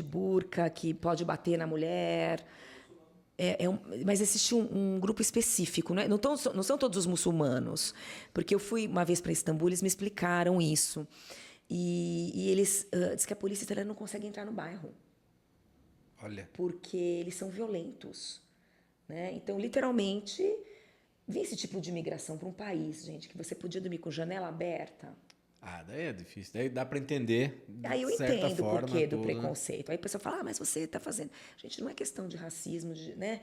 burca, que pode bater na mulher? Mas existe um grupo específico, né? Não são todos os muçulmanos. Porque eu fui uma vez para Istambul, eles me explicaram isso. E eles... diz que a polícia italiana não consegue entrar no bairro. Olha. Porque eles são violentos. Né? Então, literalmente... Vem esse tipo de imigração para um país, gente, que você podia dormir com janela aberta. Daí é difícil. Daí dá para entender. Aí eu certa entendo o forma, porquê do tudo, preconceito. Aí a pessoa fala, mas você está fazendo... Gente, não é questão de racismo, né?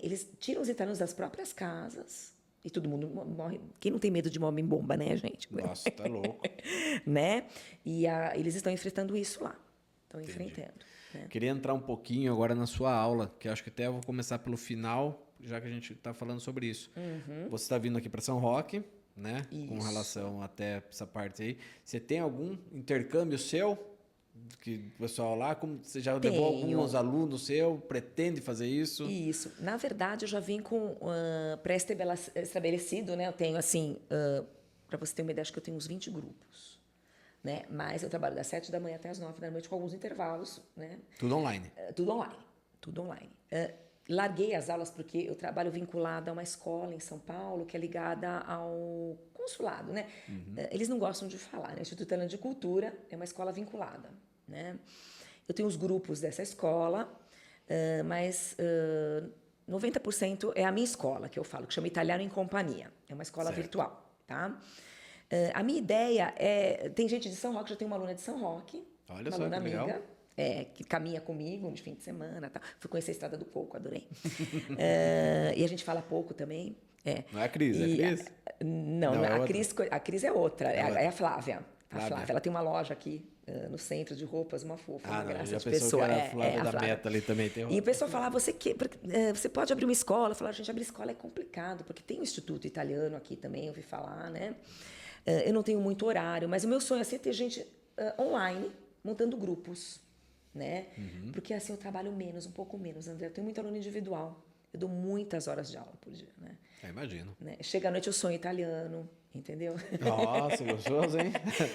Eles tiram os italianos das próprias casas e todo mundo morre. Quem não tem medo de homem-bomba, né, gente? Nossa, tá louco. Né? E eles estão enfrentando isso lá. Estão enfrentando. Né? Queria entrar um pouquinho agora na sua aula, que acho que até eu vou começar pelo final, já que a gente está falando sobre isso. Você está vindo aqui para São Roque, né? Isso. Com relação até essa parte aí. Você tem algum intercâmbio seu que o pessoal lá, como você já levou alguns alunos seu, pretende fazer isso? Isso. Na verdade, eu já vim com pré-estabelecido, né? Eu tenho, assim, para você ter uma ideia, acho que eu tenho uns 20 grupos. Né? Mas eu trabalho das 7 da manhã até as 9 da noite, com alguns intervalos. Né? Tudo online? Tudo online. Tudo online. Larguei as aulas porque eu trabalho vinculada a uma escola em São Paulo que é ligada ao consulado, né? Eles não gostam de falar, né? Instituto Italiano de Cultura é uma escola vinculada, né? Eu tenho os grupos dessa escola, mas 90% é a minha escola, que eu falo, que chama Italiano em Companhia. É uma escola virtual, tá? A minha ideia é... Tem gente de São Roque, já tem uma aluna de São Roque, olha uma só, aluna que amiga. legal. Que caminha comigo de fim de semana. Tá. Fui conhecer a Estrada do Coco, adorei. E a gente fala pouco também. Não é a Cris, é a Cris? Não, a Cris é outra, é a Flávia. A Flávia. Ela tem uma loja aqui no centro de roupas, uma fofa, uma graça de pessoa. pessoa. Que era a Flávia da Meta ali também. Tem e o pessoal falava, você pode abrir uma escola? Eu falava, gente, abrir escola é complicado, porque tem um instituto italiano aqui também, eu ouvi falar, né? Eu não tenho muito horário, mas o meu sonho é ter gente online, montando grupos. Né? Porque assim eu trabalho menos, um pouco menos, André. Eu tenho muito aluno individual. Eu dou muitas horas de aula por dia, né? Imagino. Né? Chega à noite eu sonho italiano, entendeu? Nossa, gostoso, hein?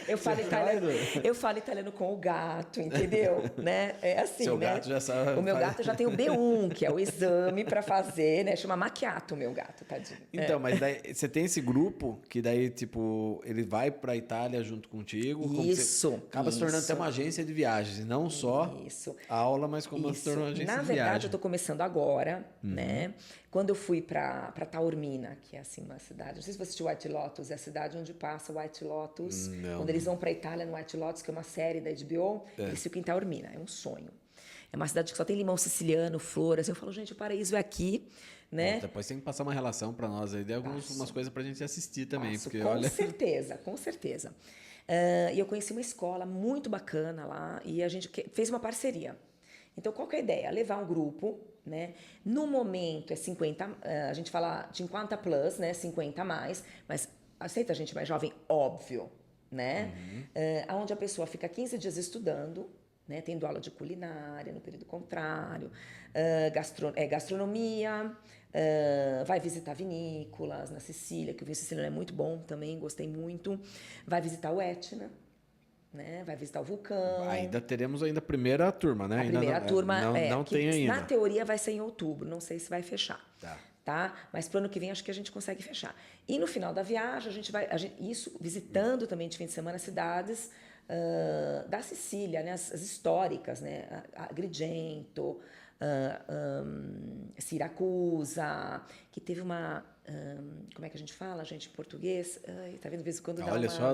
Eu falo italiano com o gato, entendeu? Né? É assim, Seu né? gato já sabe. O meu gato já tem o B1, que é o exame para fazer, né? Chama macchiato, o meu gato, tadinho. Então, mas daí você tem esse grupo que daí, tipo, ele vai pra Itália junto contigo. Isso. Acaba se tornando até uma agência de viagens. E não só aula, mas como se tornou uma agência de viagens. Na verdade, eu tô começando agora, né? Quando eu fui para Taormina, que é assim uma cidade, não sei se você assistiu White Lotus, é a cidade onde passa White Lotus. Quando eles vão para a Itália no White Lotus, que é uma série da HBO, eles ficam em Taormina, é um sonho. É uma cidade que só tem limão siciliano, flores. Eu falo, gente, o paraíso é aqui, né? Depois tem que passar uma relação para nós aí, de umas coisas para a gente assistir também. Porque, com certeza, com certeza. E eu conheci uma escola muito bacana lá e a gente fez uma parceria. Então, qual que é a ideia? Levar um grupo, né? No momento é 50, a gente fala 50 plus, né? 50 a mais, mas aceita a gente mais jovem? Óbvio, né? Onde a pessoa fica 15 dias estudando, né? Tendo aula de culinária no período contrário, gastronomia, vai visitar vinícolas na Sicília, que o vinho siciliano é muito bom também, gostei muito. Vai visitar o Etna. Né? Vai visitar o vulcão. Ainda teremos a primeira turma, né? A primeira turma não tem ainda. Na teoria vai ser em outubro, não sei se vai fechar. Tá? Mas para o ano que vem acho que a gente consegue fechar. E no final da viagem, isso visitando também de fim de semana cidades da Sicília, né? As históricas, né? Agrigento, Siracusa, que teve uma... como é que a gente fala, gente, em português? Tá vendo? De vez em quando dá Olha só.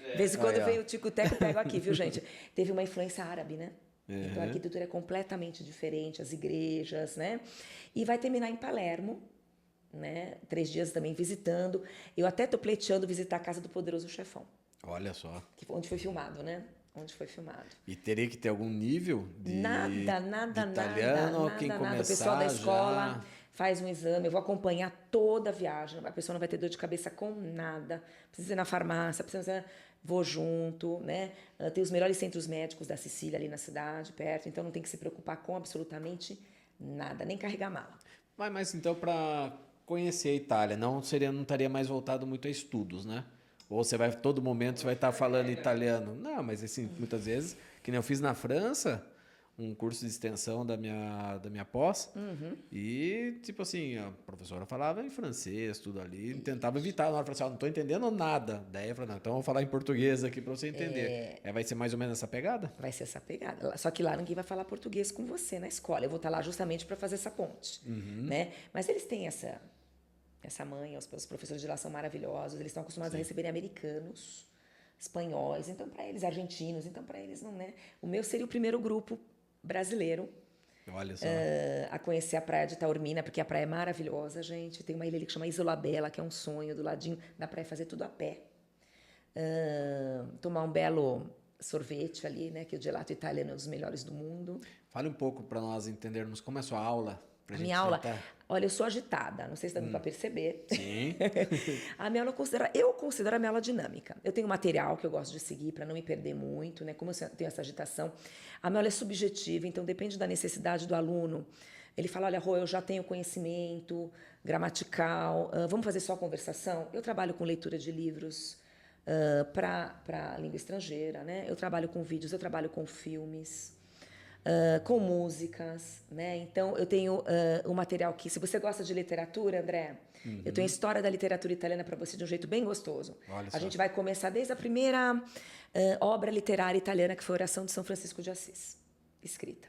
De vez em quando vem o tico-teco, pego aqui, viu, gente? Teve uma influência árabe, né? Então a arquitetura é completamente diferente, as igrejas, né? E vai terminar em Palermo, né? 3 dias também visitando. Eu até tô pleiteando visitar a Casa do Poderoso Chefão. Olha só. Onde foi filmado, né? Onde foi filmado. E teria que ter algum nível de nada, italiano, quem começar o pessoal da escola já... faz um exame, eu vou acompanhar toda a viagem, a pessoa não vai ter dor de cabeça com nada, precisa ir na farmácia, vou junto, né? Tem os melhores centros médicos da Sicília ali na cidade, perto, então não tem que se preocupar com absolutamente nada, nem carregar mala. Mas então, para conhecer a Itália, não estaria mais voltado muito a estudos, né? Ou todo momento você vai estar falando italiano. Não, mas assim, muitas vezes, que nem eu fiz na França, um curso de extensão da minha pós, e tipo assim, a professora falava em francês, tudo ali, tentava evitar, na hora falava assim, não estou entendendo nada. Daí eu falei, não, então eu vou falar em português aqui para você entender. Vai ser mais ou menos essa pegada? Vai ser essa pegada. Só que lá ninguém vai falar português com você na escola. Eu vou estar lá justamente para fazer essa ponte, né? Mas eles têm essa manha, os professores de lá são maravilhosos, eles estão acostumados a receberem americanos, espanhóis, então para eles, argentinos, então para eles não, né? O meu seria o primeiro grupo brasileiro. Olha só. A conhecer a praia de Taormina, porque a praia é maravilhosa, gente. Tem uma ilha ali que chama Isola Bella, que é um sonho, do ladinho da praia, fazer tudo a pé. Tomar um belo sorvete ali, né? Que o gelato italiano é um dos melhores do mundo. Fale um pouco para nós entendermos como é a sua aula A minha aula, olha, eu sou agitada, não sei se dá para perceber. Sim. A minha aula eu considero a minha aula dinâmica. Eu tenho material que eu gosto de seguir para não me perder muito, né? Como eu tenho essa agitação, a minha aula é subjetiva, então depende da necessidade do aluno. Ele fala, olha, Rô, eu já tenho conhecimento gramatical, vamos fazer só conversação? Eu trabalho com leitura de livros para língua estrangeira, né? Eu trabalho com vídeos, eu trabalho com filmes, com músicas, né? Então, eu tenho um material que, se você gosta de literatura, André, eu tenho a história da literatura italiana para você de um jeito bem gostoso. A gente vai começar desde a primeira obra literária italiana, que foi a Oração de São Francisco de Assis, escrita.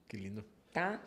Que lindo. Tá?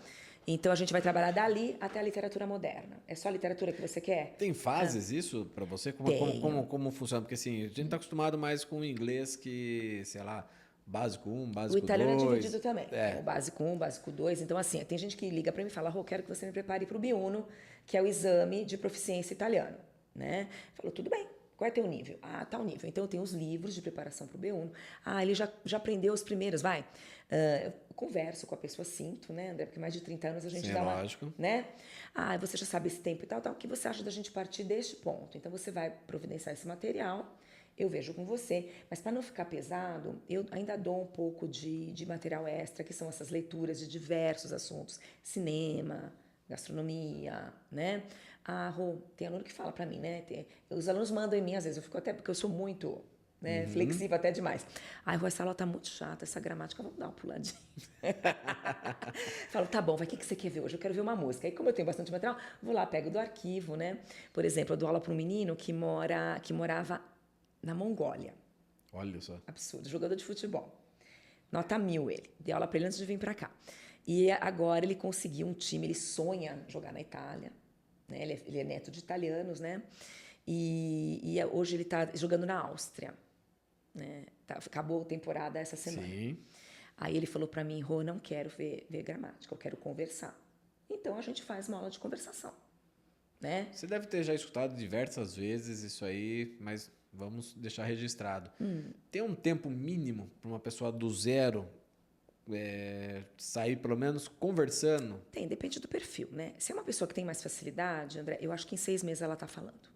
Então, a gente vai trabalhar dali até a literatura moderna. É só a literatura que você quer? Tem fases isso para você? Como funciona? Porque assim, a gente está acostumado mais com o inglês que, sei lá, básico 1, básico 2. O italiano é dividido também. O básico 1, básico 2. Então, assim, tem gente que liga para mim e fala, Rô, quero que você me prepare para o B1, que é o exame de proficiência italiano. Né? Falou, tudo bem. Qual é teu nível? Ah, tal nível. Então, eu tenho os livros de preparação para o B1. Ah, ele já aprendeu os primeiros, vai. Eu converso com a pessoa, sinto, né, André? Porque mais de 30 anos a gente dá uma... lógico. Né? Ah, você já sabe esse tempo e tal. O que você acha da gente partir deste ponto? Então, você vai providenciar esse material, eu vejo com você. Mas, para não ficar pesado, eu ainda dou um pouco de material extra, que são essas leituras de diversos assuntos. Cinema, gastronomia, né? Ah, Rô, tem aluno que fala para mim, né? Os alunos mandam em mim, às vezes, eu fico até, porque eu sou muito, né, flexível até demais. Ai, Rô, essa aula tá muito chata, essa gramática, vamos dar uma puladinha. Falo, tá bom, vai, o que você quer ver hoje? Eu quero ver uma música. Aí, como eu tenho bastante material, vou lá, pego do arquivo, né? Por exemplo, eu dou aula para um menino que morava na Mongólia. Olha só. Absurdo, jogador de futebol. Nota 1000 ele. Dei aula para ele antes de vir para cá. E agora ele conseguiu um time, ele sonha jogar na Itália. Né? Ele é neto de italianos, né? E hoje ele está jogando na Áustria. Né? Acabou a temporada essa semana. Sim. Aí ele falou para mim, Rô, não quero ver gramática, eu quero conversar. Então a gente faz uma aula de conversação. Né? Você deve ter já escutado diversas vezes isso aí, mas vamos deixar registrado. Tem um tempo mínimo para uma pessoa do zero sair pelo menos conversando? Tem, depende do perfil, né? Se é uma pessoa que tem mais facilidade, André, eu acho que em 6 meses ela está falando.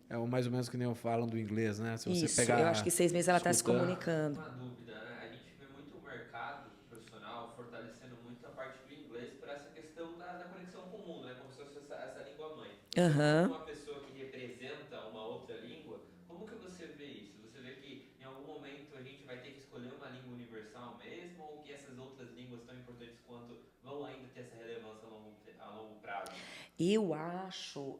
É mais ou menos que nem eu falo do inglês, né? Se você Isso, pegar, eu acho que 6 meses ela está se comunicando. Uma dúvida, né? A gente vê muito o mercado profissional fortalecendo muito a parte do inglês por essa questão da conexão com o mundo, né? Como se fosse essa língua mãe. Uma pessoa que representa uma outra língua, como que você vê isso? Você vê que em algum momento a gente vai ter que escolher uma língua universal mesmo, ou que essas outras línguas tão importantes quanto vão ainda ter essa relevância a longo prazo? Eu acho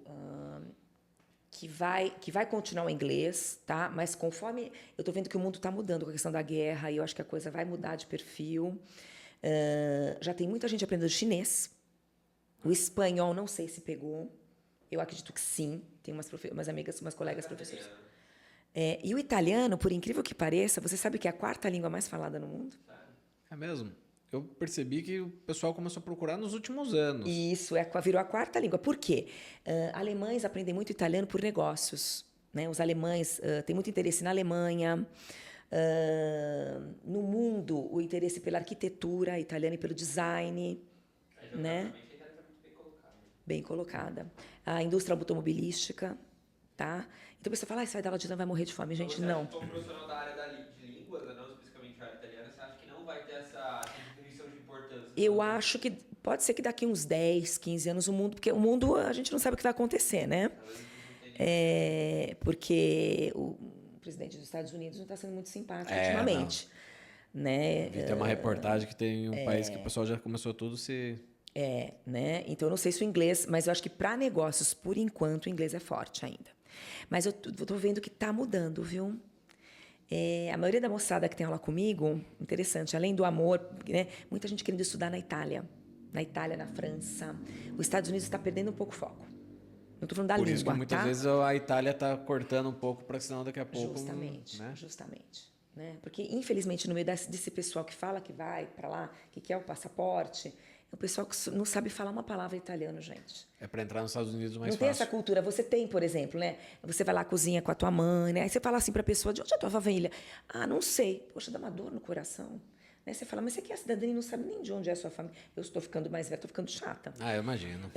que vai continuar o inglês, tá? Mas conforme eu estou vendo que o mundo está mudando com a questão da guerra, e eu acho que a coisa vai mudar de perfil. Já tem muita gente aprendendo chinês. O espanhol não sei se pegou. Eu acredito que sim. Tem umas amigas, umas colegas professoras. E o italiano, por incrível que pareça, você sabe que é a 4ª língua mais falada no mundo? É mesmo? Eu percebi que o pessoal começou a procurar nos últimos anos. Isso, virou a 4ª língua. Por quê? Alemães aprendem muito italiano por negócios. Né? Os alemães têm muito interesse na Alemanha. No mundo, o interesse pela arquitetura italiana e pelo design. Né? Bem colocada. A indústria automobilística. Tá? Então, a pessoa fala, você vai dar aula de italiano, vai morrer de fome. Gente, não. Como profissional da área de línguas, não especificamente a área italiana, você acha que não vai ter essa definição de importância? Eu acho que pode ser que daqui uns 10, 15 anos o mundo... Porque o mundo, a gente não sabe o que vai acontecer, né? Porque o presidente dos Estados Unidos não está sendo muito simpático ultimamente. Né? Tem uma reportagem que tem um país que o pessoal já começou tudo a se... né? Então, eu não sei se o inglês... Mas eu acho que para negócios, por enquanto, o inglês é forte ainda. Mas eu estou vendo que está mudando, viu? A maioria da moçada que tem aula comigo, interessante, além do amor, né? Muita gente querendo estudar na Itália, na França. Os Estados Unidos está perdendo um pouco o foco. Não estou falando da língua, Por isso que muitas vezes a Itália está cortando um pouco, para senão daqui a pouco... Justamente. Né? Porque, infelizmente, no meio desse pessoal que fala que vai para lá, que quer o passaporte... É o pessoal que não sabe falar uma palavra italiano, gente. É para entrar nos Estados Unidos mais fácil. Não tem essa cultura. Você tem, por exemplo, né? Você vai lá cozinha com a tua mãe, né? Aí você fala assim para a pessoa, de onde é a tua família? Ah, não sei. Poxa, dá uma dor no coração. Né? Você fala, mas você quer a cidadania e não sabe nem de onde é a sua família. Eu estou ficando mais velha, estou ficando chata. Eu imagino.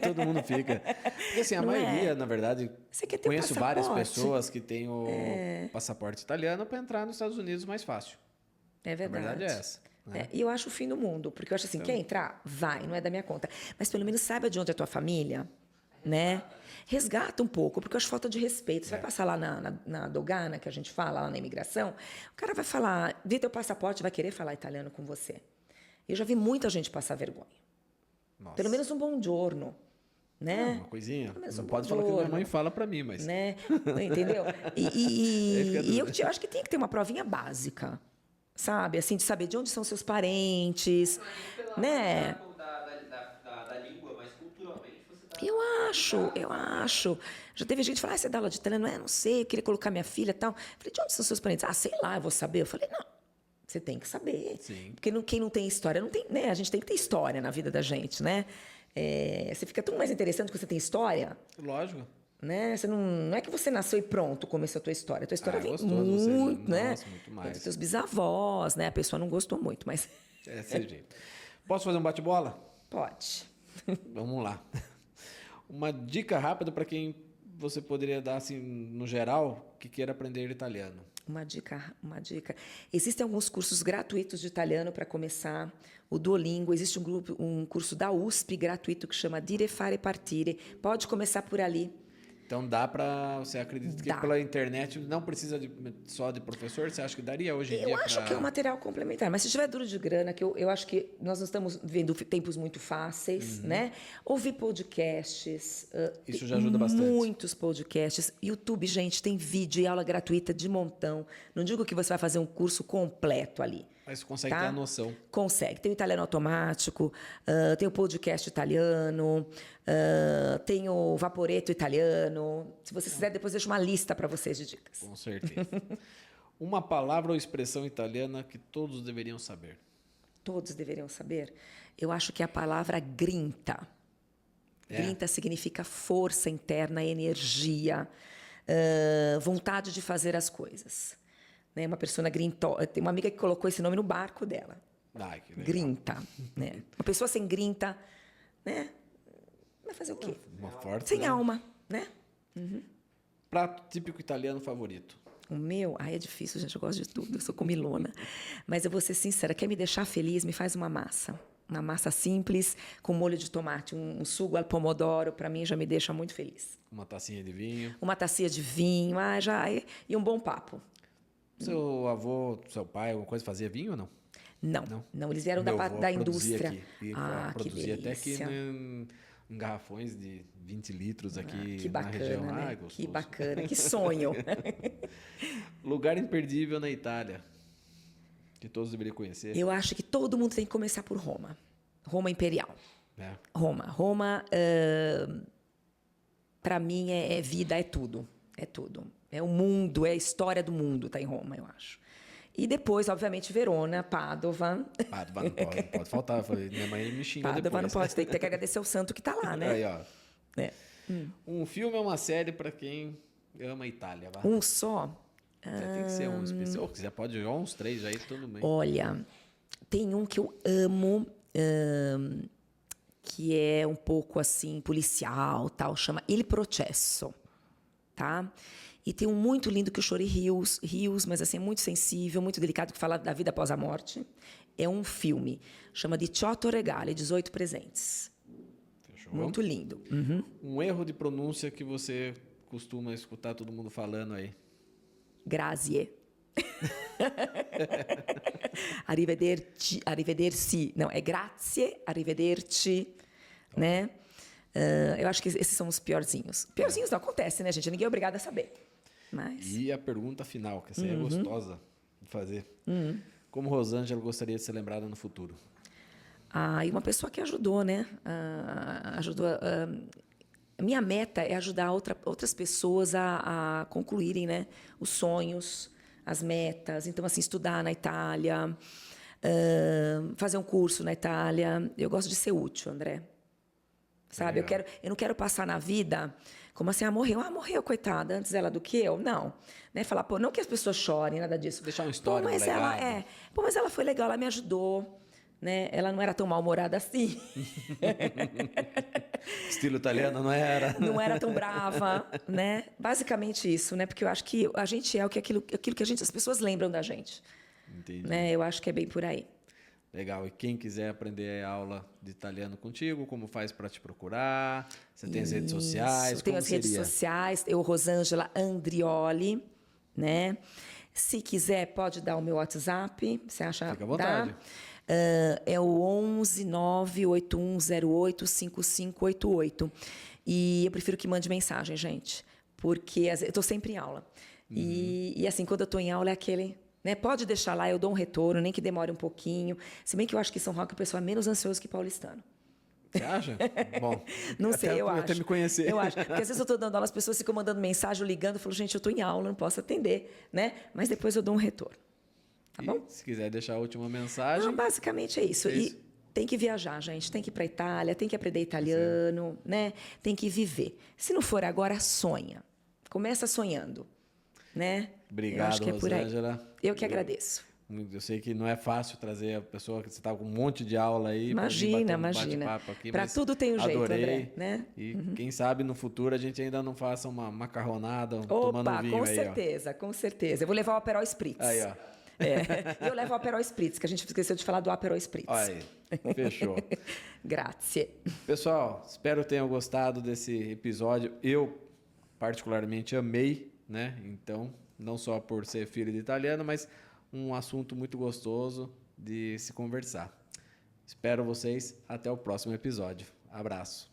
Todo mundo fica. Porque assim, a Não maioria, é? na verdade, Você quer ter conheço várias passaporte. pessoas que têm o passaporte italiano para entrar nos Estados Unidos mais fácil. É verdade. A verdade é essa. Né? E eu acho o fim do mundo, porque eu acho assim, quer entrar? Vai, não é da minha conta. Mas pelo menos saiba de onde é a tua família, né? Resgata um pouco, porque eu acho falta de respeito. Você vai passar lá na dogana, que a gente fala, lá na imigração, o cara vai falar, vê teu passaporte, vai querer falar italiano com você. Eu já vi muita gente passar vergonha. Nossa. Pelo menos um bom giorno, né? Uma coisinha. Pelo menos Não um pode bom falar que minha giorno, mãe fala para mim, mas... né? Entendeu? E eu acho que tem que ter uma provinha básica, sabe? Assim, de saber de onde são seus parentes, né? Da língua, mas culturalmente você tá... Eu acho. Já teve gente que falou, você dá aula de italiano? Não sei, eu queria colocar minha filha e tal. Eu falei, de onde são seus parentes? Sei lá, eu vou saber. Eu falei, não, você tem que saber. Sim. Porque quem não tem história, não tem, né? A gente tem que ter história na vida da gente, né? Você fica tão mais interessante quando você tem história. Lógico. Né? Você não é que você nasceu e pronto, começou a tua história. A tua história vem gostoso, muito, seja, né? nossa, muito mais. Dos teus bisavós, né? A pessoa não gostou muito, mas... É desse jeito. Posso fazer um bate-bola? Pode. Vamos lá. Uma dica rápida para quem você poderia dar, assim, no geral, que queira aprender italiano. Uma dica. Existem alguns cursos gratuitos de italiano para começar. O Duolingo, existe um curso da USP gratuito que chama Dire Fare Partire. Pode começar por ali. Então dá para... Você acredita que pela internet não precisa só de professor? Você acha que daria hoje em dia? Eu acho que é um material complementar. Mas se tiver duro de grana, que eu acho que nós não estamos vivendo tempos muito fáceis, né? Ouvir podcasts. Isso já ajuda bastante. Muitos podcasts. YouTube, gente, tem vídeo e aula gratuita de montão. Não digo que você vai fazer um curso completo ali. Mas você consegue ter a noção. Consegue. Tem o italiano automático, tem o podcast italiano, tem o Vaporetto italiano. Se você quiser, depois eu deixo uma lista para vocês de dicas. Com certeza. Uma palavra ou expressão italiana que todos deveriam saber. Todos deveriam saber. Eu acho que é a palavra grinta. Grinta significa força interna, energia, vontade de fazer as coisas. Né? Uma pessoa grinta. Tem uma amiga que colocou esse nome no barco dela. Ai, que legal. Grinta. Né? Uma pessoa sem grinta, né? Vai fazer o quê? Uma forte, Sem né? alma, né? Prato típico italiano favorito. O meu, é difícil, gente, eu gosto de tudo, eu sou comilona. Mas eu vou ser sincera, quer me deixar feliz, me faz uma massa. Uma massa simples, com molho de tomate, um sugo al pomodoro, para mim já me deixa muito feliz. Uma tacinha de vinho. Uma tacinha de vinho, e um bom papo. Seu avô, seu pai, alguma coisa fazia vinho ou não? Não, eles vieram Meu avô da produzia indústria. Aqui, e que produzia até aqui delícia. em garrafões de 20 litros aqui Que na bacana, região. né? Ai, gostoso. Que bacana, que sonho. Lugar imperdível na Itália, que todos deveriam conhecer. Eu acho que todo mundo tem que começar por Roma. Roma Imperial. Roma, para mim, é vida, é tudo. É tudo. É o mundo, é a história do mundo, tá em Roma, eu acho. E depois, obviamente, Verona, Padova. Padova não pode faltar. Minha mãe me xinga Padova depois. não pode, tem que agradecer o santo que está lá, né? Aí, ó. Um filme ou uma série para quem ama a Itália? Vá. Um só? Tem que ser um especial. Ou quiser, pode jogar uns 3 aí, tudo bem. Olha, tem um que eu amo, que é um pouco assim, policial, tal, chama Il Processo, tá? E tem um muito lindo que eu chorei rios, mas assim, muito sensível, muito delicado, que fala da vida após a morte. É um filme, chama 18 Regali, 18 Presentes. Fechou? Muito lindo. Um erro de pronúncia que você costuma escutar todo mundo falando aí. Grazie. Arrivederci. Não, é grazie, arrivederci, né? Eu acho que esses são os piorzinhos. Piorzinhos não acontece, né, gente? Ninguém é obrigado a saber. Mas... E a pergunta final, que essa aí é gostosa de fazer. Como Rosângela gostaria de ser lembrada no futuro? E uma pessoa que ajudou, né? A minha meta é ajudar outras pessoas a concluírem, né, os sonhos, as metas. Então, assim, estudar na Itália, fazer um curso na Itália. Eu gosto de ser útil, André. sabe? Eu não quero passar na vida como assim, morreu, coitada, antes ela do que eu. Não. Né? Falar, pô, não que as pessoas chorem, nada disso. Deixar uma história, mas mas ela foi legal, ela me ajudou. Né? Ela não era tão mal-humorada assim. Estilo italiano não era. Não era tão brava, né? Basicamente isso, né? Porque eu acho que a gente é aquilo que as pessoas lembram da gente. Entendi. Né? Eu acho que é bem por aí. Legal. E quem quiser aprender aula de italiano contigo, como faz para te procurar? Você tem as redes sociais? Tenho as redes sociais. Eu, Rosângela Andrioli, né? Se quiser, pode dar o meu WhatsApp. Você acha? Fica à vontade. É o 11 98108 5588. E eu prefiro que mande mensagem, gente. Porque eu estou sempre em aula. E assim, quando eu estou em aula é aquele... Né? Pode deixar lá, eu dou um retorno, nem que demore um pouquinho. Se bem que eu acho que São Roque o pessoal é menos ansioso que paulistano. Você acha? Bom, não sei, eu acho. Até me conhecer. Eu acho. Porque às vezes eu estou dando aula, as pessoas ficam mandando mensagem, eu ligando, eu falo, gente, eu estou em aula, não posso atender. Né? Mas depois eu dou um retorno. Tá bom? Se quiser deixar a última mensagem... basicamente é isso. E tem que viajar, gente. Tem que ir para a Itália, tem que aprender italiano, né? Tem que viver. Se não for agora, sonha. Começa sonhando. Né? Obrigado, eu acho que é por aí. Rosângela. Eu que agradeço. Eu sei que não é fácil trazer a pessoa que você está com um monte de aula aí. Imagina. Para tudo tem um jeito, André. Né? E quem sabe no futuro a gente ainda não faça uma macarronada tomando um vinho aí. Com certeza. Eu vou levar o Aperol Spritz. Aí, ó. Eu levo o Aperol Spritz, que a gente esqueceu de falar do Aperol Spritz. Aí, fechou. Grazie. Pessoal, espero que tenham gostado desse episódio. Eu, particularmente, amei, né? Então, não só por ser filho de italiano, mas um assunto muito gostoso de se conversar. Espero vocês até o próximo episódio. Abraço.